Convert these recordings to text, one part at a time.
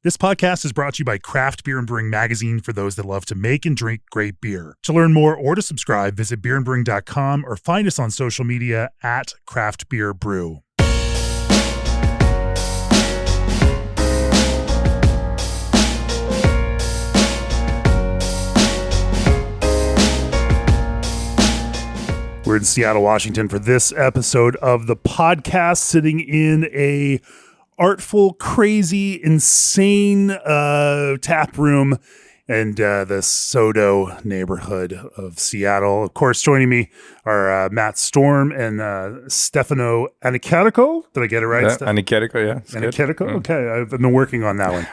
This podcast is brought to you by Craft Beer and Brewing Magazine for those that love to make and drink great beer. To learn more or to subscribe, visit beerandbrewing.com or find us on social media at Craft Beer Brew. We're in Seattle, Washington for this episode of the podcast, sitting in a artful, crazy, insane tap room and the Sodo neighborhood of Seattle. Of course, joining me are Matt Storm and Stefano Annicharico. Did I get it right? Yeah, Annichiarico, yeah. Annicharico? Yeah. Okay, I've been working on that one.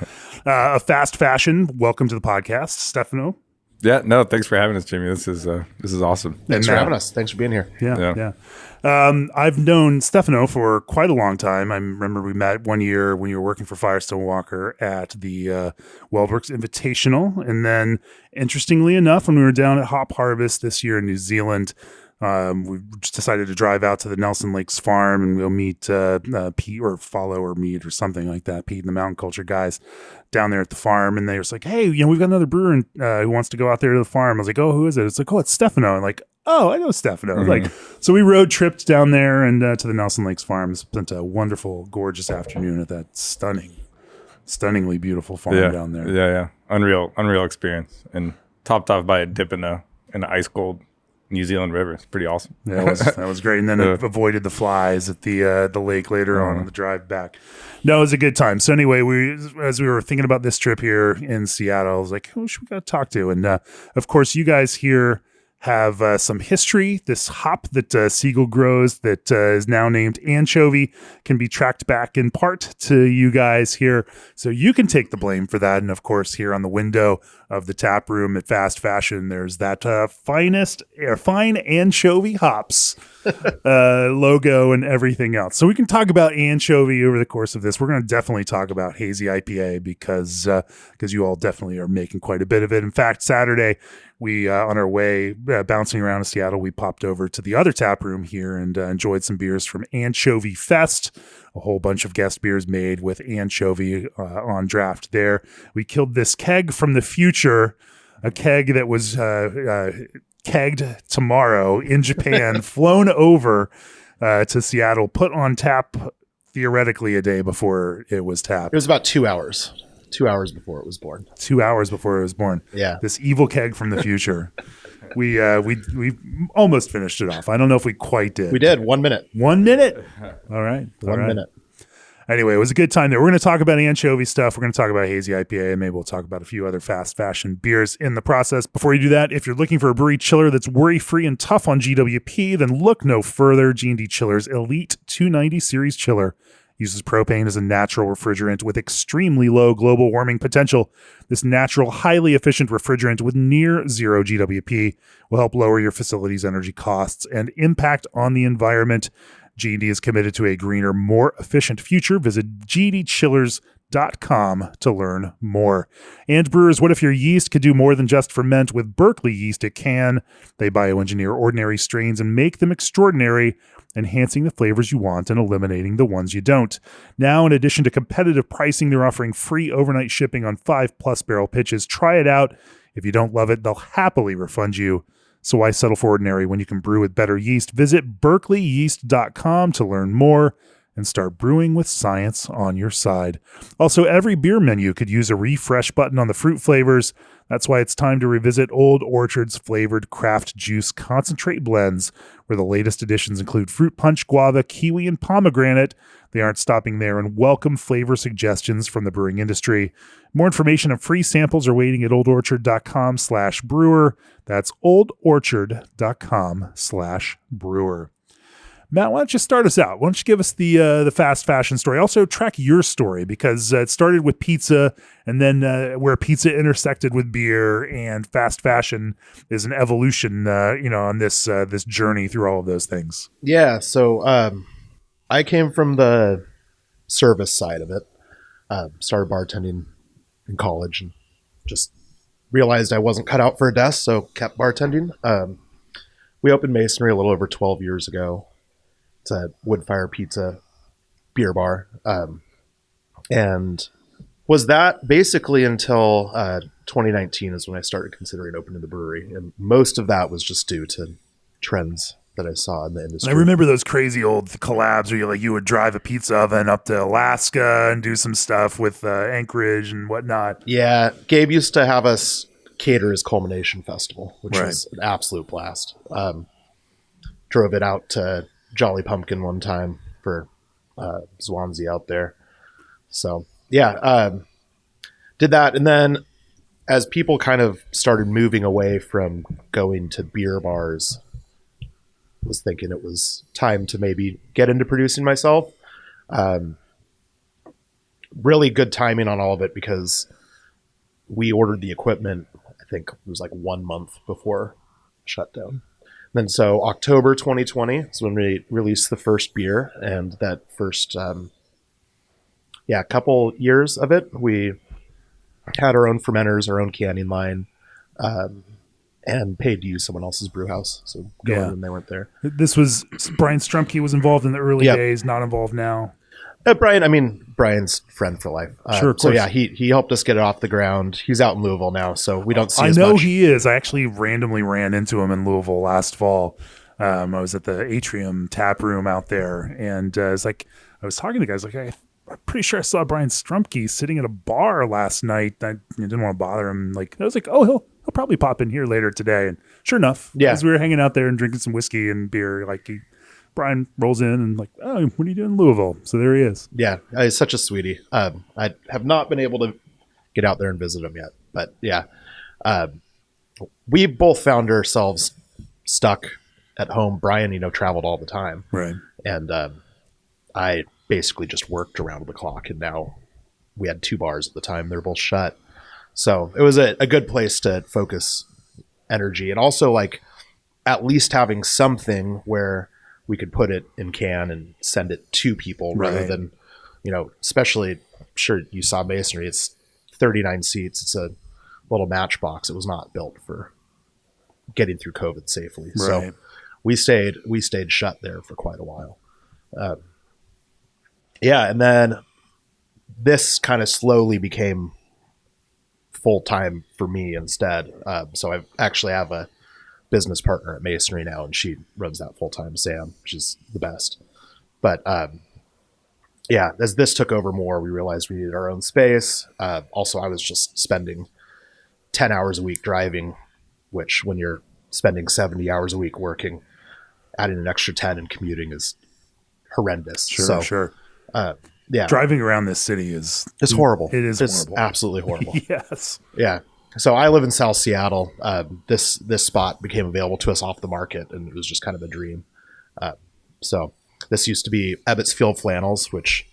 A fast fashion. Welcome to the podcast, Stefano. Yeah, no, thanks for having us, Jimmy. This is awesome. Thanks for having us. Thanks for being here. Yeah. I've known Stefano for quite a long time. I remember we met one year when you were working for Firestone Walker at the Weldworks Invitational. And then, interestingly enough, when we were down at Hop Harvest this year in New Zealand, we just decided to drive out to the Nelson Lakes farm and we'll meet Pete or follow or meet or something like that. Pete and the Mountain Culture guys down there at the farm. And they were like, hey, we've got another brewer who wants to go out there to the farm. I was like, oh, who is it? It's like, oh, it's Stefano. I'm like, oh, I know Stefano. Mm-hmm. Like, so we road tripped down there and to the Nelson Lakes farm. Spent a wonderful, gorgeous afternoon at that stunningly beautiful farm down there. Yeah. Unreal experience. And topped off by a dip in an ice cold New Zealand river. It's pretty awesome. Yeah, that was great. And then it avoided the flies at the lake later on the drive back. No, it was a good time. So anyway, as we were thinking about this trip here in Seattle, I was like, who should we got to talk to? And of course, you guys here have some history. This hop that Siegel grows that is now named Anchovy can be tracked back in part to you guys here. So you can take the blame for that. And of course, here on the window of the tap room at Fast Fashion, there's that fine anchovy hops logo and everything else. So we can talk about anchovy over the course of this. We're going to definitely talk about hazy IPA because you all definitely are making quite a bit of it. In fact, Saturday, we on our way bouncing around in Seattle, we popped over to the other tap room here and enjoyed some beers from Anchovy Fest. A whole bunch of guest beers made with anchovy on draft there. We killed this keg from the future, a keg that was kegged tomorrow in Japan, flown over to Seattle, put on tap theoretically a day before it was tapped. It was about 2 hours. 2 hours before it was born. 2 hours before it was born. Yeah. This evil keg from the future. We almost finished it off. I don't know if we quite did. We did. 1 minute. 1 minute. All right. 1 minute. Anyway, it was a good time there. We're going to talk about anchovy stuff. We're going to talk about hazy IPA, and maybe we'll talk about a few other fast fashion beers in the process. Before you do that, if you're looking for a brewery chiller that's worry-free and tough on GWP, then look no further. G&D Chiller's Elite 290 Series chiller uses propane as a natural refrigerant with extremely low global warming potential. This natural, highly efficient refrigerant with near zero GWP will help lower your facility's energy costs and impact on the environment. G&D is committed to a greener, more efficient future. Visit gdchillers.com to learn more. And brewers, what if your yeast could do more than just ferment? With Berkeley yeast, it can. They bioengineer ordinary strains and make them extraordinary, enhancing the flavors you want and eliminating the ones you don't. Now, in addition to competitive pricing, they're offering free overnight shipping on 5+ barrel pitches. Try it out. If you don't love it, they'll happily refund you. So why settle for ordinary when you can brew with better yeast? Visit berkeleyyeast.com to learn more and start brewing with science on your side. Also, every beer menu could use a refresh button on the fruit flavors. That's why it's time to revisit Old Orchard's flavored craft juice concentrate blends, where the latest additions include fruit punch, guava, kiwi, and pomegranate. They aren't stopping there and welcome flavor suggestions from the brewing industry. More information and free samples are waiting at oldorchard.com/brewer. That's oldorchard.com/brewer. Matt, why don't you start us out? Why don't you give us the fast fashion story? Also, track your story, because it started with pizza, and then where pizza intersected with beer, and fast fashion is an evolution, on this journey through all of those things. Yeah. So I came from the service side of it. Started bartending in college, and just realized I wasn't cut out for a desk, so kept bartending. We opened Masonry a little over 12 years ago. It's a wood fire pizza beer bar. And was that basically until 2019 is when I started considering opening the brewery. And most of that was just due to trends that I saw in the industry. I remember those crazy old collabs where you would drive a pizza oven up to Alaska and do some stuff with Anchorage and whatnot. Yeah, Gabe used to have us cater his Culmination Festival, which Right. was an absolute blast. Drove it out to Jolly Pumpkin one time for Swansea out there. So yeah, did that, and then as people kind of started moving away from going to beer bars, was thinking it was time to maybe get into producing myself. Really good timing on all of it because we ordered the equipment, I think it was like 1 month before shutdown. Then so October 2020 is when we released the first beer, and that first couple years of it, we had our own fermenters, our own canning line, and paid to use someone else's brew house. So going when they weren't there. This was Brian Strumke was involved in the early Yep. days, not involved now. Brian's friend for life. Sure, of so course. yeah, he helped us get it off the ground. He's out in Louisville now, so we don't see I as know much. he is. I actually randomly ran into him in Louisville last fall. I was at the Atrium tap room out there, and I was talking to guys like, I'm pretty sure I saw Brian Strumke sitting at a bar last night. I didn't want to bother him. I was like, oh, he'll probably pop in here later today. And sure enough, as we were hanging out there and drinking some whiskey and beer, Brian rolls in and oh, what are you doing in Louisville? So there he is. Yeah, he's such a sweetie. I have not been able to get out there and visit him yet, but yeah, we both found ourselves stuck at home. Brian, traveled all the time, Right. and I basically just worked around the clock. And now we had 2 bars at the time; they're both shut, so it was a good place to focus energy, and also at least having something where we could put it in can and send it to people rather than, especially, I'm sure you saw Masonry. It's 39 seats. It's a little matchbox. It was not built for getting through COVID safely. Right. So we stayed shut there for quite a while. And then this kind of slowly became full time for me instead. So I actually have a business partner at Masonry now, and she runs that full time, Sam, which is the best. But as this took over more, we realized we needed our own space. Also, I was just spending 10 hours a week driving, which when you're spending 70 hours a week working, adding an extra 10 and commuting is horrendous. Sure. Driving around this city is horrible. It's horrible. Absolutely horrible. Yes. Yeah. So I live in South Seattle. This spot became available to us off the market, and it was just kind of a dream. So this used to be Ebbets Field Flannels, which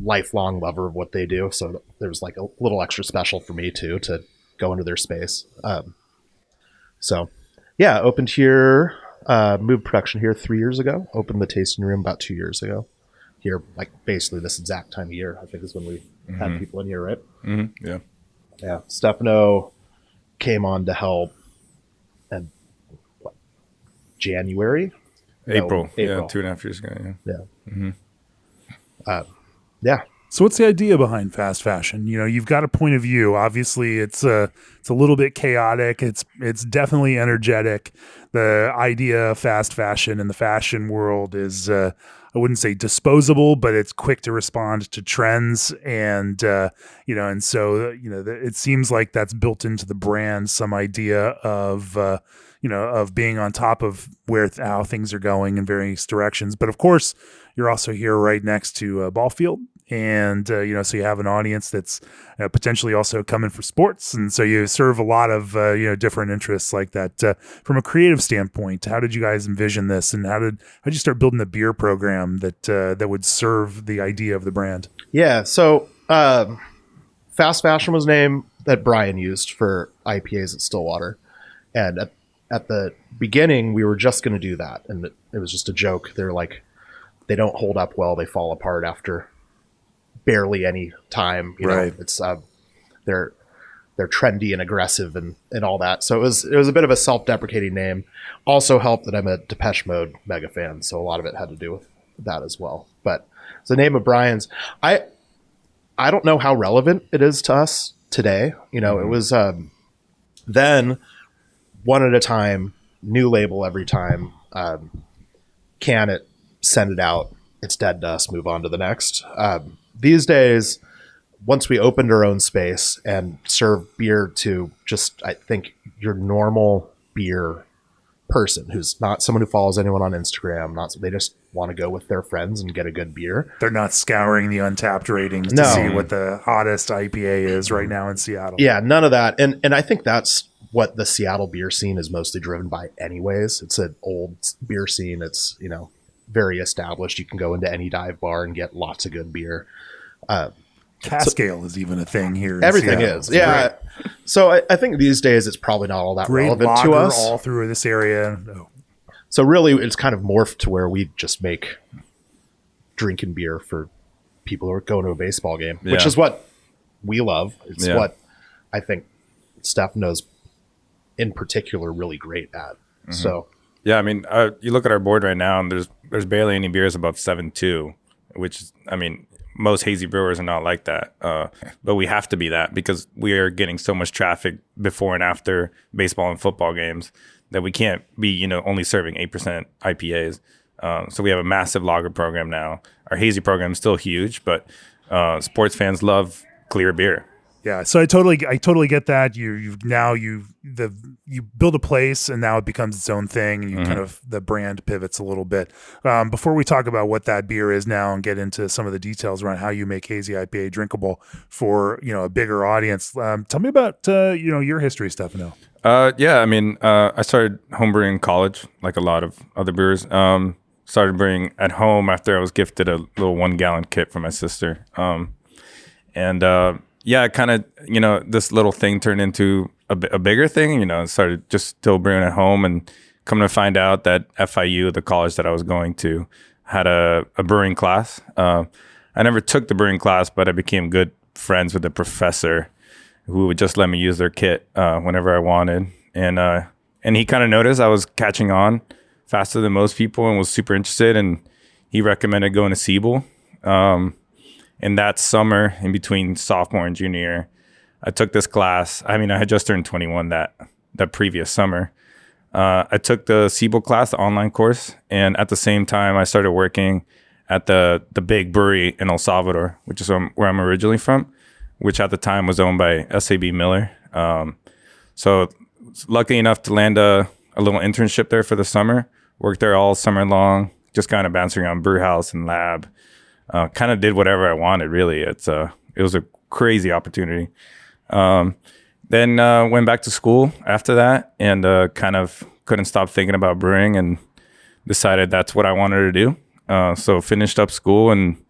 lifelong lover of what they do. So there was a little extra special for me too to go into their space. Opened here, moved production here 3 years ago. Opened the tasting room about 2 years ago. Here, basically this exact time of year, I think is when we had people in here, right? Mm-hmm. Yeah. Yeah. Stefano came on to help in January? April. No, Yeah, 2.5 years ago. Yeah. Yeah. Yeah. So what's the idea behind fast fashion? You've got a point of view. Obviously, it's a little bit chaotic. It's definitely energetic. The idea of fast fashion in the fashion world is I wouldn't say disposable, but it's quick to respond to trends, and it seems like that's built into the brand, some idea of of being on top of how things are going in various directions. But of course, you're also here right next to a ball field. And, so you have an audience that's potentially also coming for sports. And so you serve a lot of, different interests like that. From a creative standpoint, how did you guys envision this? And how'd you start building a beer program that would serve the idea of the brand? Yeah. So fast fashion was a name that Brian used for IPAs at Stillwater. And at the beginning, we were just going to do that. And it was just a joke. They're like, they don't hold up well. They fall apart after barely any time. Right. It's they're trendy and aggressive and all that. So it was a bit of a self-deprecating name. Also helped that I'm a Depeche Mode mega fan, so a lot of it had to do with that as well. But it's the name of Brian's. I don't know how relevant it is to us today. You know, it was then one at a time, new label every time, can it, send it out, it's dead dust, move on to the next. These days, once we opened our own space and serve beer to just, I think, your normal beer person who's not someone who follows anyone on Instagram, they just want to go with their friends and get a good beer. They're not scouring the Untapped ratings to see what the hottest IPA is right now in Seattle. Yeah, none of that. And I think that's what the Seattle beer scene is mostly driven by anyways. It's an old beer scene. It's, you know, very established. You can go into any dive bar and get lots of good beer. Cask ale is even a thing here. Everything Seattle. is. Yeah. Great. So I think these days it's probably not all that relevant to us. All through this area. Oh. So really it's kind of morphed to where we just make drinking beer for people who are going to a baseball game, which is what we love. It's what I think Stefano's in particular really great at. Mm-hmm. So yeah, I mean, you look at our board right now and there's barely any beers above 7.2, which is, I mean, most hazy brewers are not like that, but we have to be that because we are getting so much traffic before and after baseball and football games that we can't be, you know, only serving 8% IPAs. So we have a massive lager program now. Our hazy program is still huge, but sports fans love clear beer. Yeah, so I totally get that. You build a place and now it becomes its own thing, and you kind of the brand pivots a little bit. Before we talk about what that beer is now and get into some of the details around how you make hazy IPA drinkable for, you know, a bigger audience, tell me about you know, your history, Stefano. Yeah, I mean, I started homebrewing in college, like a lot of other brewers. Started brewing at home after I was gifted a little 1-gallon kit from my sister, yeah, kind of, you know, this little thing turned into a bigger thing, you know, started just still brewing at home, and coming to find out that FIU, the college that I was going to, had a brewing class. I never took the brewing class, but I became good friends with the professor who would just let me use their kit whenever I wanted. And he kind of noticed I was catching on faster than most people and was super interested, and he recommended going to Siebel. And that summer, in between sophomore and junior year, I took this class. I mean, I had just turned 21 that previous summer. I took the Siebel class, the online course, and at the same time, I started working at the big brewery in El Salvador, which is where I'm originally from, which at the time was owned by SAB Miller. So lucky enough to land a little internship there for the summer. Worked there all summer long, just kind of bouncing around brew house and lab. Kind of did whatever I wanted, really. It was a crazy opportunity. Then went back to school after that, and kind of couldn't stop thinking about brewing, and decided that's what I wanted to do. So finished up school and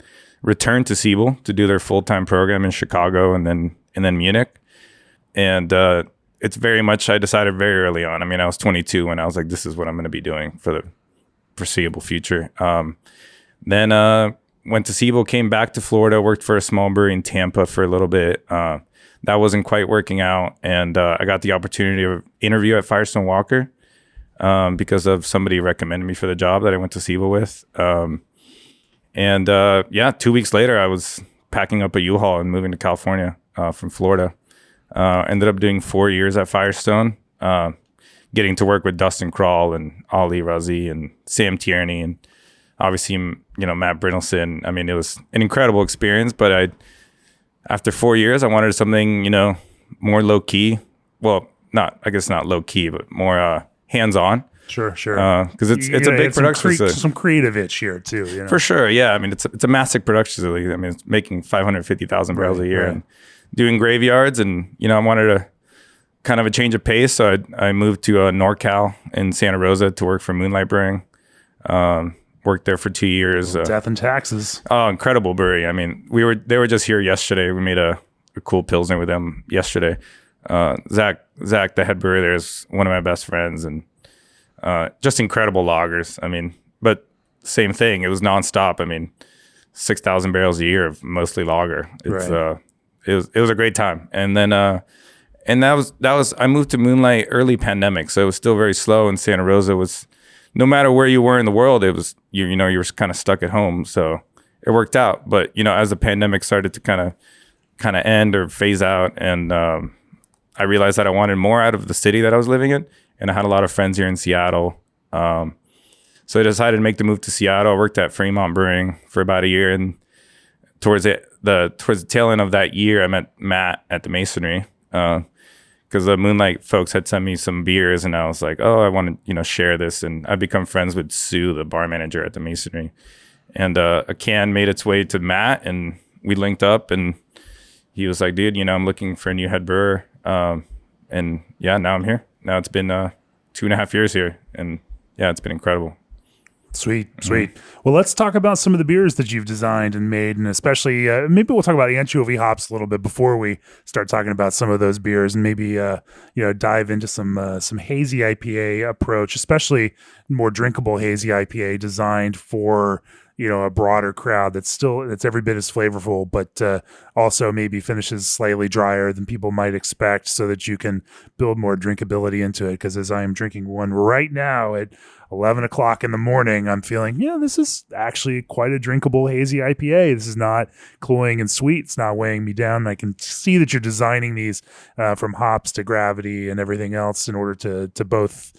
returned to Siebel to do their full-time program in Chicago and then Munich. And it's very much, I decided very early on. I mean, I was 22 when I was like, this is what I'm going to be doing for the foreseeable future. Then went to Siebel, came back to Florida, worked for a small brewery in Tampa for a little bit. That wasn't quite working out. And I got the opportunity to interview at Firestone Walker because of somebody recommended me for the job that I went to Siebel with. And 2 weeks later, I was packing up a U-Haul and moving to California from Florida. Ended up doing 4 years at Firestone, getting to work with Dustin Krall and Ali Razi and Sam Tierney and obviously, you know, Matt Brynelson. I mean, it was an incredible experience, but after 4 years, I wanted something, you know, more low key. Well, not low key, but more hands-on. Sure. Because it's a big production facility. Some creative itch here too. You know? For sure, yeah. I mean, it's a massive production facility. I mean, it's making 550,000 barrels a year and doing graveyards, and you know, I wanted a kind of a change of pace, so I moved to NorCal in Santa Rosa to work for Moonlight Brewing. Worked there for 2 years. Death and taxes. Oh, incredible brewery. I mean, they were just here yesterday. We made a cool Pilsner with them yesterday. Zach, the head brewer there, is one of my best friends, and just incredible lagers. I mean, but same thing. It was nonstop. I mean, 6,000 barrels a year of mostly lager. It's it was a great time. And then and that was I moved to Moonlight early pandemic, so it was still very slow. And Santa Rosa was, no matter where you were in the world, it was you were kind of stuck at home. So it worked out. But as the pandemic started to kind of end or phase out, and I realized that I wanted more out of the city that I was living in, and I had a lot of friends here in Seattle. So I decided to make the move to Seattle. I worked at Fremont Brewing for about a year, and towards the tail end of that year, I met Matt at the Masonry, because the Moonlight folks had sent me some beers, and I was like, oh, I want to share this, and I become friends with Sue, the bar manager at the Masonry, and a can made its way to Matt, and we linked up, and he was like, dude, I'm looking for a new head brewer, and yeah, now I'm here. Now it's been 2.5 years here, and yeah, it's been incredible. Sweet. Well, let's talk about some of the beers that you've designed and made, and especially maybe we'll talk about anchovy hops a little bit before we start talking about some of those beers, and maybe dive into some hazy IPA approach, especially more drinkable hazy IPA designed for a broader crowd that's every bit as flavorful, but also maybe finishes slightly drier than people might expect, so that you can build more drinkability into it. Because as I am drinking one right now at 11 o'clock in the morning, I'm feeling, this is actually quite a drinkable hazy IPA. This is not cloying and sweet. It's not weighing me down. And I can see that you're designing these from hops to gravity and everything else in order to both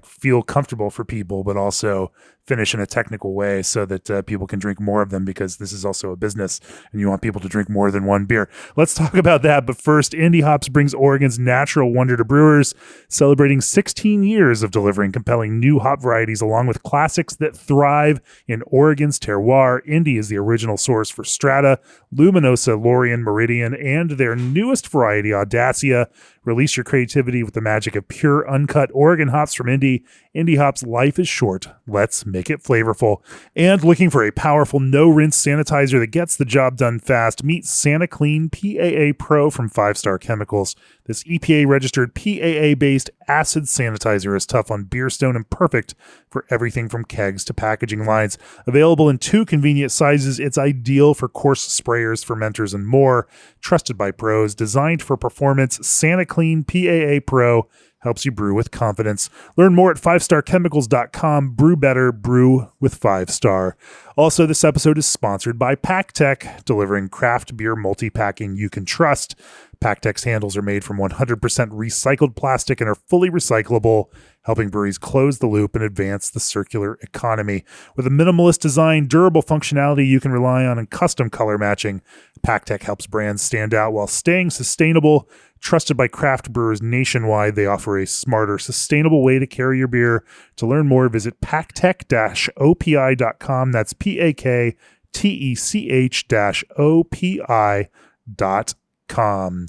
feel comfortable for people, but also finish in a technical way so that people can drink more of them, because this is also a business and you want people to drink more than one beer. Let's talk about that. But first, Indie Hops brings Oregon's natural wonder to brewers, celebrating 16 years of delivering compelling new hop varieties along with classics that thrive in Oregon's terroir. Indie is the original source for Strata, Luminosa, Lorien, Meridian, and their newest variety, Audacia. Release your creativity with the magic of pure, uncut Oregon hops from Indie. Indie Hops, life is short. Let's make it flavorful. And looking for a powerful no-rinse sanitizer that gets the job done fast? Meet SanaClean PAA Pro from 5 Star Chemicals. This EPA-registered PAA-based acid sanitizer is tough on beer stone and perfect for everything from kegs to packaging lines. Available in 2 convenient sizes, it's ideal for coarse sprayers, fermenters, and more. Trusted by pros, designed for performance, SanaClean PAA Pro helps you brew with confidence. Learn more at 5starchemicals.com. Brew better, brew with 5 Star. Also, this episode is sponsored by PackTech, delivering craft beer multi-packing you can trust. PackTech's handles are made from 100% recycled plastic and are fully recyclable, helping breweries close the loop and advance the circular economy. With a minimalist design, durable functionality you can rely on, and custom color matching, PackTech helps brands stand out while staying sustainable. Trusted by craft brewers nationwide, they offer a smarter, sustainable way to carry your beer. To learn more, visit packtech-opi.com. That's PAKTECH-OPI.com.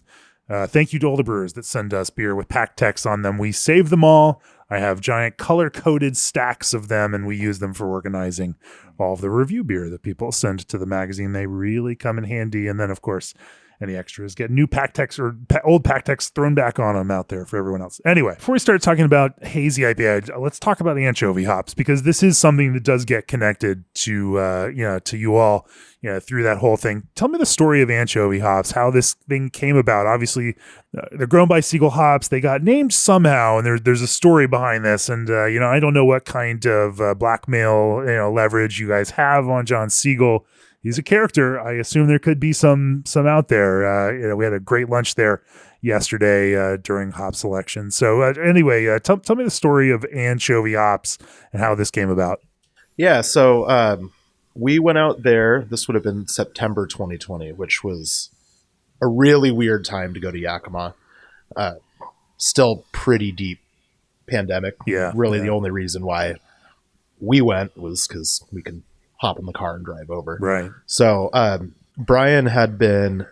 Thank you to all the brewers that send us beer with PackTechs on them. We save them all. I have giant color-coded stacks of them, and we use them for organizing all of the review beer that people send to the magazine. They really come in handy. And then, of course, any extras get new PackTechs or old PackTechs thrown back on them out there for everyone else. Anyway, before we start talking about hazy IPA, let's talk about anchovy hops, because this is something that does get connected to you all through that whole thing. Tell me the story of anchovy hops, how this thing came about. Obviously, they're grown by Siegel Hops. They got named somehow, and there's a story behind this. And I don't know what kind of blackmail leverage you guys have on John Siegel. He's a character. I assume there could be some out there. We had a great lunch there yesterday during hop selection. So anyway, tell me the story of anchovy hops and how this came about. Yeah, so we went out there. This would have been September 2020, which was a really weird time to go to Yakima. Still pretty deep pandemic. Yeah. Really, the only reason why we went was because we can hop in the car and drive over. Right. So Brian had been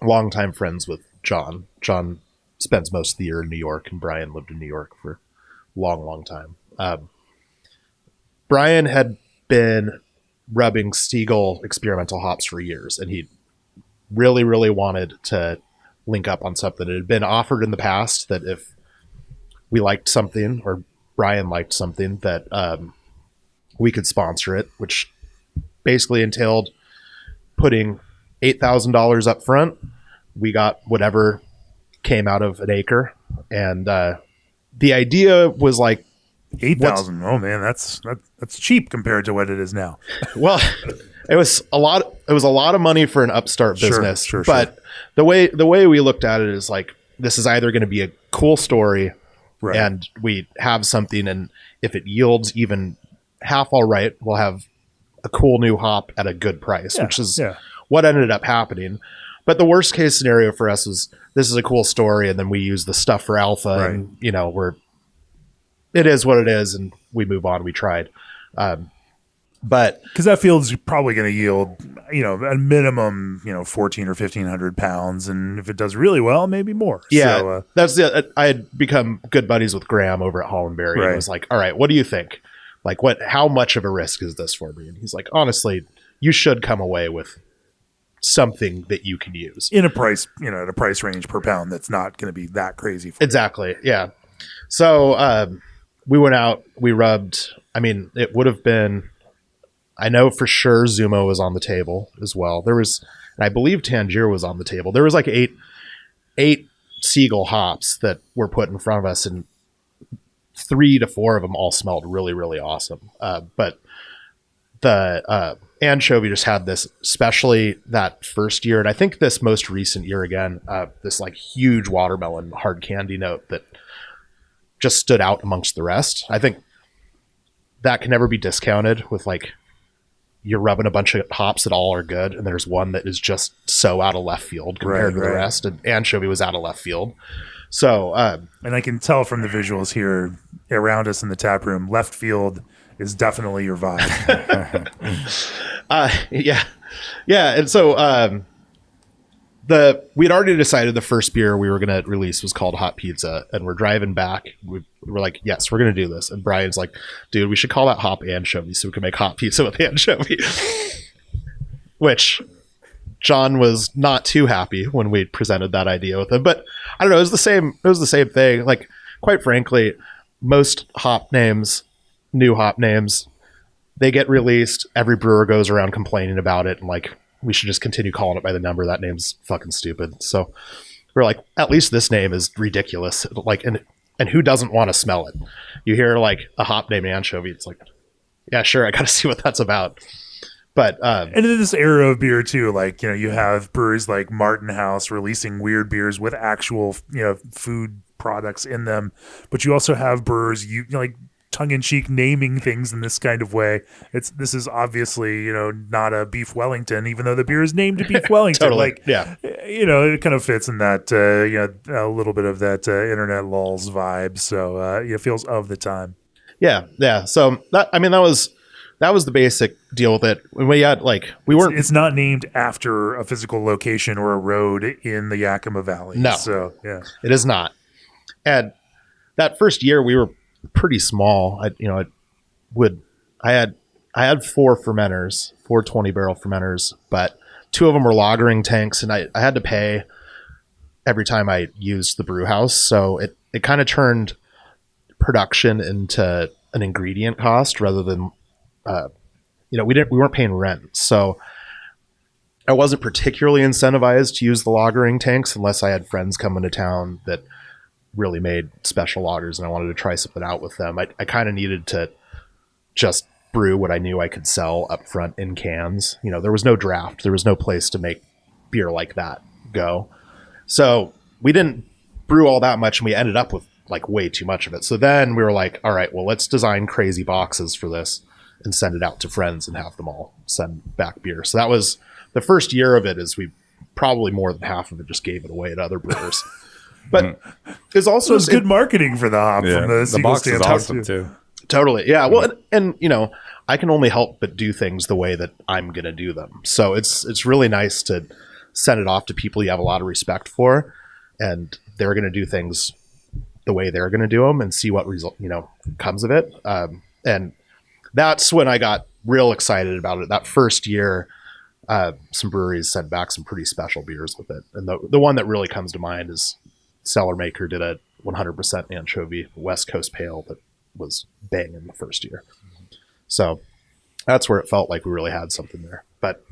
longtime friends with John. John spends most of the year in New York, and Brian lived in New York for a long, long time. Brian had been rubbing Stiegel experimental hops for years, and he really, really wanted to link up on something. It had been offered in the past that if we liked something, or Brian liked something, that we could sponsor it, which basically entailed putting $8,000 up front. We got whatever came out of an acre. And the idea was like, 8,000. Oh man, that's cheap compared to what it is now. Well, It was a lot of money for an upstart business. Sure. But the way we looked at it is like, this is either going to be a cool story, Right. and we have something, and if it yields even half all right, we'll have a cool new hop at a good price, which is what ended up happening. But the worst case scenario for us was, this is a cool story, and then we use the stuff for alpha, Right. and it is what it is, and we move on. We tried. But because that field's probably going to yield, a minimum, 14 or 1,500 pounds. And if it does really well, maybe more. yeah, so, I had become good buddies with Graham over at Hollandberry. Right. And I was like, all right, what do you think? Like, how much of a risk is this for me? And he's like, honestly, you should come away with something that you can use in a price, at a price range per pound that's not going to be that crazy. Exactly. Yeah. So we went out, we rubbed. I mean, it would have been, I know for sure Zumo was on the table as well. There was, and I believe Tangier was on the table. There was like eight Seagull hops that were put in front of us, and 3 to 4 of them all smelled really, really awesome. But the Anchovy just had this, especially that first year, and I think this most recent year again, this like huge watermelon hard candy note that just stood out amongst the rest. I think that can never be discounted with like, you're rubbing a bunch of hops that all are good, and there's one that is just so out of left field compared to the rest. And Anchovy was out of left field. So, and I can tell from the visuals here around us in the tap room, left field is definitely your vibe. yeah. And so, we'd already decided the first beer we were going to release was called Hot Pizza, and we're driving back. We're like, yes, we're going to do this. And Brian's like, dude, we should call that Hop Anchovy so we can make hot pizza with anchovy. Which John was not too happy when we presented that idea with him. But I don't know, it was the same thing. Like, quite frankly, most hop names, new hop names, they get released. Every brewer goes around complaining about it, and like, we should just continue calling it by the number. That name's fucking stupid. So we're like, at least this name is ridiculous. Like, and who doesn't want to smell it? You hear like a hop named Anchovy, it's like, yeah, sure, I got to see what that's about. But and in this era of beer too, like, you have breweries like Martin House releasing weird beers with actual, food products in them, but you also have brewers like tongue-in-cheek naming things in this kind of way. This is obviously, not a beef Wellington, even though the beer is named beef Wellington. Totally. Like, yeah, it kind of fits in that, a little bit of that internet lulz vibe. So it feels of the time. Yeah. So that was the basic deal with it. When we had It's not named after a physical location or a road in the Yakima Valley. No. So yeah, it is not. And that first year we were pretty small. I had 4 fermenters, 4 20-barrel fermenters, but 2 of them were lagering tanks, and I had to pay every time I used the brew house. So it kind of turned production into an ingredient cost rather than, we weren't paying rent. So I wasn't particularly incentivized to use the lagering tanks unless I had friends coming to town that really made special lagers and I wanted to try something out with them. I kind of needed to just brew what I knew I could sell up front in cans. There was no draft. There was no place to make beer like that go. So we didn't brew all that much, and we ended up with like way too much of it. So then we were like, all right, well, let's design crazy boxes for this and send it out to friends and have them all send back beer. So that was the first year of it. Is we probably more than half of it just gave it away at other brewers. But it's also good marketing for the hop from the box stand is awesome too. Totally. Yeah. Well, and I can only help but do things the way that I'm going to do them. So it's really nice to send it off to people you have a lot of respect for, and they're going to do things the way they're going to do them and see what result, comes of it. And that's when I got real excited about it. That first year, some breweries sent back some pretty special beers with it. And the one that really comes to mind is Cellar Maker did a 100% anchovy West Coast pale that was banging the first year. So that's where it felt like we really had something there. But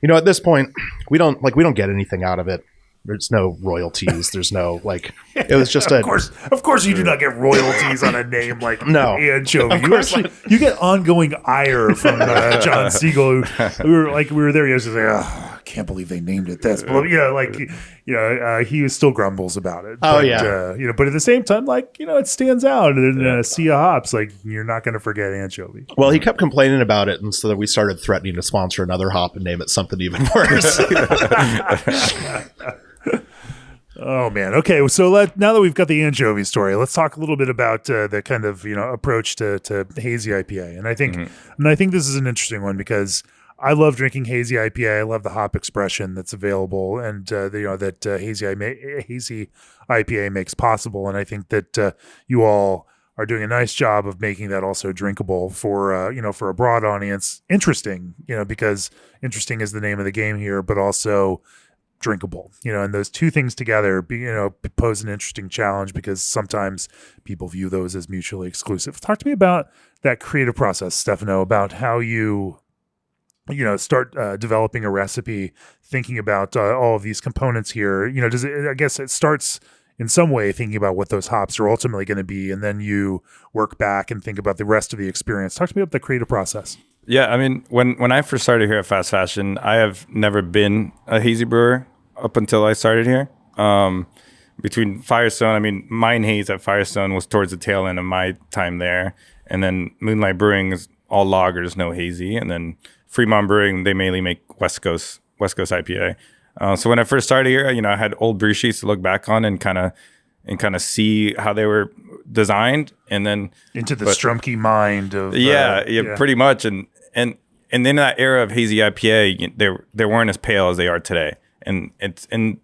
at this point, we don't get anything out of it. There's no royalties. There's no like. It was just of course, you do not get royalties on a name like No. Anchovy. You get ongoing ire from John Siegel. We were there yesterday. Like, I can't believe they named it this. But he still grumbles about it. Oh, but, yeah. but at the same time, it stands out in a sea of hops. Like, you're not going to forget Anchovy. Well, he kept complaining about it, and so we started threatening to sponsor another hop and name it something even worse. Oh man. Okay. So now that we've got the anchovy story, let's talk a little bit about the kind of approach to hazy IPA. And I think this is an interesting one because I love drinking hazy IPA. I love the hop expression that's available, and that hazy IPA makes possible. And I think that you all are doing a nice job of making that also drinkable for a broad audience. Interesting, because interesting is the name of the game here, but also drinkable, and those two things together, pose an interesting challenge because sometimes people view those as mutually exclusive. Talk to me about that creative process, Stefano, about how you start developing a recipe, thinking about all of these components here. I guess it starts in some way thinking about what those hops are ultimately going to be, and then you work back and think about the rest of the experience. Talk to me about the creative process. Yeah, I mean, when I first started here at Fast Fashion, I have never been a hazy brewer up until I started here. Between Firestone, I mean, Mine Haze at Firestone was towards the tail end of my time there. And then Moonlight Brewing is all lagers, no hazy. And then Fremont Brewing, they mainly make West Coast IPA. So when I first started here, I had old brew sheets to look back on and kind of see how they were designed, and then into the Strumke mind of pretty much. And in that era of hazy IPA, they weren't as pale as they are today. And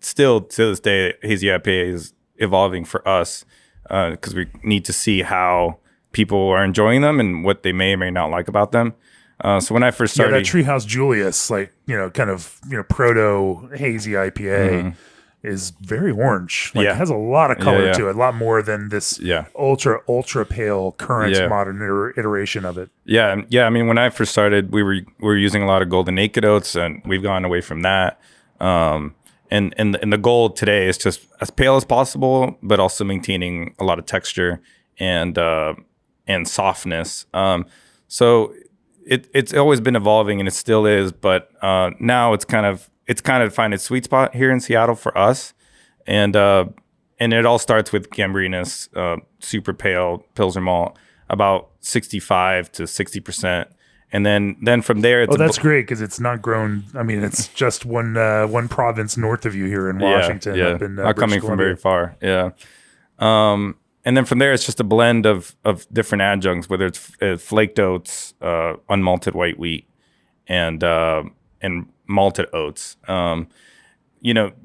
still to this day, hazy IPA is evolving for us because we need to see how people are enjoying them and what they may or may not like about them. So when I first started, that Treehouse Julius, proto hazy IPA is very orange. It has a lot of color to it, a lot more than this ultra pale current modern iteration of it. Yeah. I mean, when I first started, we were using a lot of golden naked oats, and we've gone away from that. And the goal today is just as pale as possible, but also maintaining a lot of texture and softness. So it's always been evolving, and it still is, but now it's kind of find its sweet spot here in Seattle for us. And it all starts with Gambrinus, super pale Pilsner malt, about 65 to 60%. And then from there, it's that's great because it's not grown. I mean, it's just one province north of you here in Washington. Up in, not coming from very far. Yeah. And then from there, it's just a blend of different adjuncts, whether it's flaked oats, unmalted white wheat, and malted oats.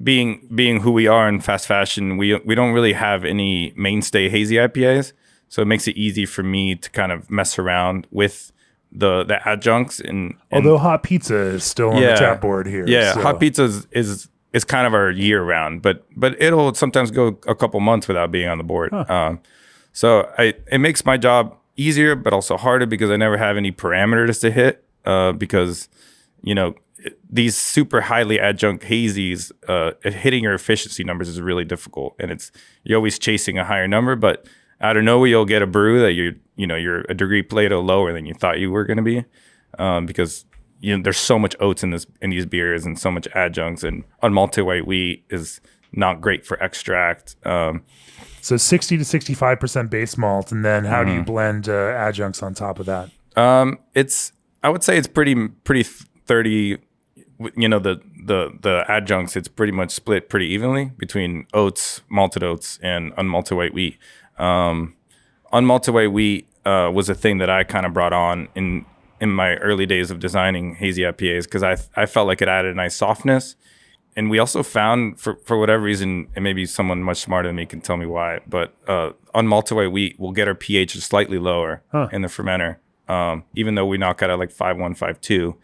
Being who we are in fast fashion, we don't really have any mainstay hazy IPAs, so it makes it easy for me to kind of mess around with the adjuncts. And although hot pizza is still on the tap board here. Yeah, so. Hot pizza is kind of our year round, but it'll sometimes go a couple months without being on the board. Huh. So it makes my job easier, but also harder because I never have any parameters to hit. Because these super highly adjunct hazies, hitting your efficiency numbers is really difficult, and you're always chasing a higher number. But out of nowhere, you'll get a brew that you're a degree Plato lower than you thought you were going to be, because there's so much oats in these beers and so much adjuncts, and unmalted white wheat is not great for extract. So 60 to 65% base malt, and then how do you blend adjuncts on top of that? I would say it's pretty 30. The adjuncts, it's pretty much split pretty evenly between oats, malted oats, and unmalted white wheat. Unmalted white wheat was a thing that I kind of brought on in my early days of designing hazy IPAs because I felt like it added a nice softness. And we also found, for whatever reason, and maybe someone much smarter than me can tell me why, but unmalted white wheat will get our pH slightly lower in the fermenter, even though we knock out at like 5.1, 5.2.